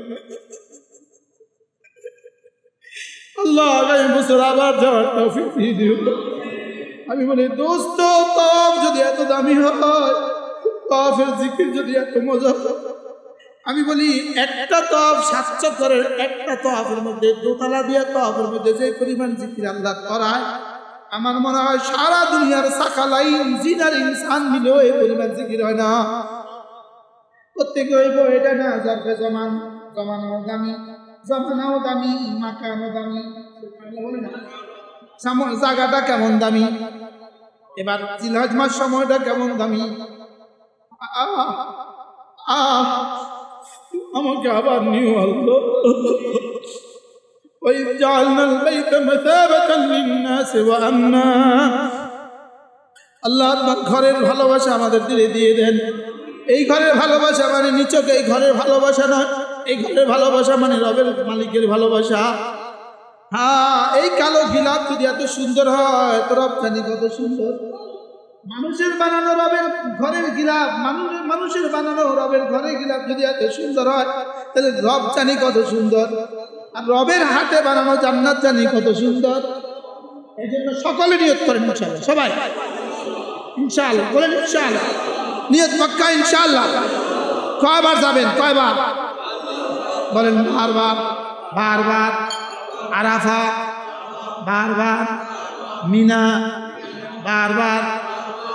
আল্লাহ আগামী বছর আবার যাওয়ার তৌফিক দিয়ে দিও। আমি বলি দোস্ত, তওয়াফ যদি এত দামি হয়, তওয়াফের জিকির যদি এত মজা হয়, আমি বলি একটা তওয়াফ 700 করে, একটা তওয়াফের মধ্যে দোতলা দিয়ে তওয়াফের মধ্যে যে পরিমাণ জিকির আল্লাহ করায়, আমার মনে হয় সারা দুনিয়ার সাকালাইন জিনার ইনসান মিলেও এই পরিমাণ জিকির হয় না। প্রত্যেকে হইব এটা না জরফে জমান, জমানাও দামি, জমানাও দামি, মাকানও দামি। জায়গাটা কেমন দামি, এবার জিলহজ মাস সময়টা কেমন দামি। আমাকে আবার নিও আল্লাহ। وإذ جعلنا البيت مثابة للناس وأمنا। আল্লাহ ঘরের ভালোবাসা আমাদের দিয়ে দেন। এই ঘরের ভালোবাসা মানে নিচকে এই ঘরের ভালোবাসা নয়, এই ঘরের ভালোবাসা মানে রবের মালিকের ভালোবাসা। হ্যাঁ, এই কালো গিলাপ যদি এত সুন্দর হয়, তো রব জানি কত সুন্দর। মানুষের বানানো রবের ঘরের গিলাপ, মানুষের বানানো রবের ঘরের গিলাপ যদি এত সুন্দর হয়, তাহলে রব জানি কত সুন্দর। আর রবের হাতে বানানো জান্নাত জানি কত সুন্দর। এই জন্য সকলে নিয়ত করেন ইনশাআল্লাহ, সবাই ইনশাআল্লাহ। বলেন ইনশাআল্লাহ, নিয়ত পাক্কা ইনশাআল্লাহ। কয়বার যাবেন? কয়বার? বলেন বারবার, বারবার আরাফা, বারবার মিনা, বারবার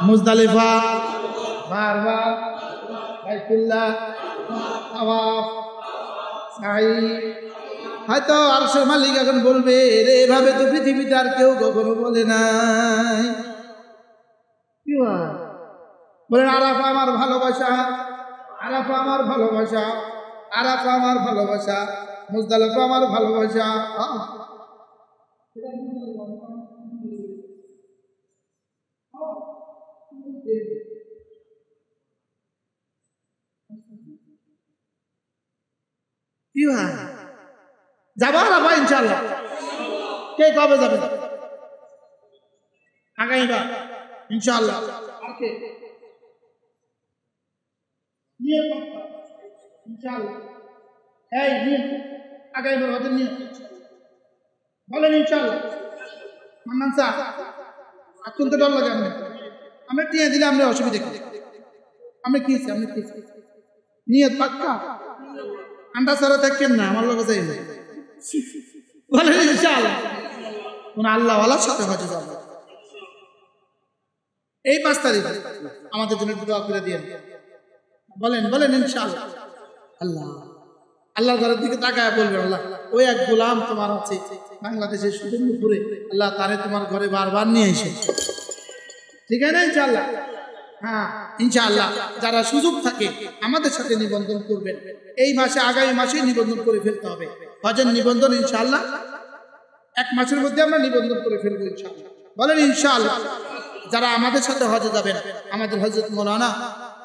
মুজদালিফা, বারবার বাইতুল্লাহ, তাওয়াফ, হয়তো আরশের মালিক এখন বলবে রে এভাবে তো পৃথিবীতে আর কেউ কখনো বলে নাই। কি বলেন? আরাফা আমার ভালোবাসা, আরাফা আমার ভালোবাসা, আরাফা আমার ভালোবাসা, মুজদালিফা আমার ভালোবাসা। কি যাবো আরাফা ইনশাআল্লাহ। কে কবে যাবে? আগামীবার ইনশাআল্লাহ। ইনশাআল্লাহ এই নিয়ে আগামীবার হজের নিয়ে বলেন ইনশাআল্লাহ। মান্নান স্যার এখন তো ডর লাগে। আমরা টিয়া দিলে আমরা অসুবিধা কি? আমি কি আমি কি নিয়ত পাক্কা আন্ডা ছাড়া থাকেন না আমার লোক যাই না। বলেন ইনশাআল্লাহ। কোন আল্লাহওয়ালার সাথে হজে যাব এই 5 তারিখ। আমাদের জন্য দোয়া করে দিয়েন। বলেন বলেন ইনশাআল্লাহ। আল্লাহ আল্লাহর ঘরের দিকে তাকায় বলবেন আল্লাহ ওই এক গোলাম তোমার আছে বাংলাদেশের সুন্দরপুরে, আল্লাহ তারে তোমার ঘরে বারবার নিয়ে এসে। ঠিক আছে না ইনশাআল্লাহ? হ্যাঁ ইনশাআল্লাহ। যারা সুযোগ থাকে আমাদের সাথে নিবন্ধন করবেন। এই মাসে আগামী মাসেই নিবন্ধন করে ফেলতে হবে। হজের নিবন্ধন ইনশাআল্লাহ 1 মাসের মধ্যে আমরা নিবন্ধন করে ফেলবো ইনশাআল্লাহ। বলেন ইনশাআল্লাহ। যারা আমাদের সাথে হজে যাবেন, আমাদের হযরত মাওলানা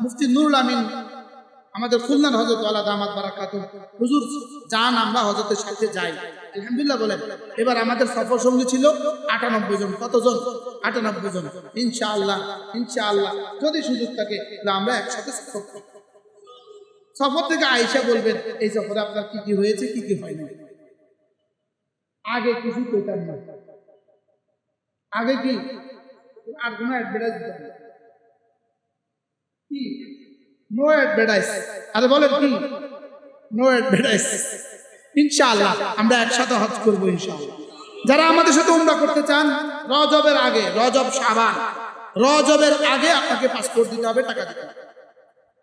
মুফতি নুরুল আমিন, আমাদের খুলনার হযরত ওয়ালা দামাত বারাকাতুহু হুজুর জান আমরা হযরতের সাথে যাই আলহামদুলিল্লাহ। বলেন এবার আমাদের সফর সঙ্গী ছিল 98 জন। কতজন? 98 জন। ইনশাআল্লাহ ইনশাআল্লাহ যদি সুযোগ থাকে তাহলে আমরা একসাথে সফর করব। সফর থেকে আয়েশা বলবেন এই সফরে আপনার কি কি হয়েছে কি কি হয় না। আগে কিছু কইতাম না। আগে কি আর কোনো অ্যাডভার্টাইজ দিতাম না। কি নো অ্যাডভার্টাইজ। আরে বলেন কি নো অ্যাডভার্টাইজ। ইনশাআল্লাহ আমরা একসাথে হজ করব ইনশাআল্লাহ। যারা আমাদের সাথে উমরা করতে চান রজবের আগে, রজব শাবান রজবের আগে আপনাকে পাসপোর্ট দিতে হবে, টাকা দিতে হবে।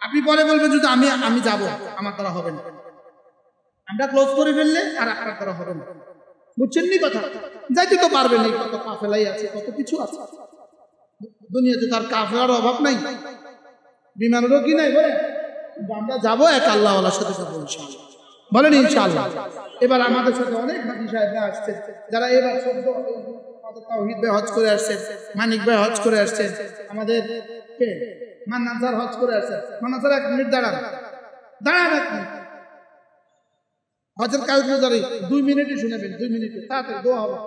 আপনি পরে বলবেন যদি আমি যাব, আমার দ্বারা হবে না। আমরা ক্লোজ করে ফেললে আর আপনার দ্বারা হবে না। বুঝছেন নি কথা? যাইতে তো পারবেন না, কত কাফেলাই আছে, কত কিছু আছে দুনিয়াতে। তার কাফেলার অভাব নাই, বিমানেরও কি নাই। বলে আমরা যাবো এক আল্লাহওয়ালার সাথে যাবো ইনশাআল্লাহ। বলেন ইনশাআল্লাহ। এবার আমাদের সাথে অনেক হাজি সাহেবরা আসছেন যারা এবার তাওহীদ ভাই হজ করে আসছেন, মানিক ভাই হজ করে আসছেন, আমাদের কে মান্নান স্যার হজ করে আসছেন। মান্নান স্যার 1 মিনিট দাঁড়ান, দাঁড়ান 1 মিনিট। হজের কাগজ 2 মিনিটই শুনেবেন, 2 মিনিটে তাড়াতাড়ি দোয়া হবে।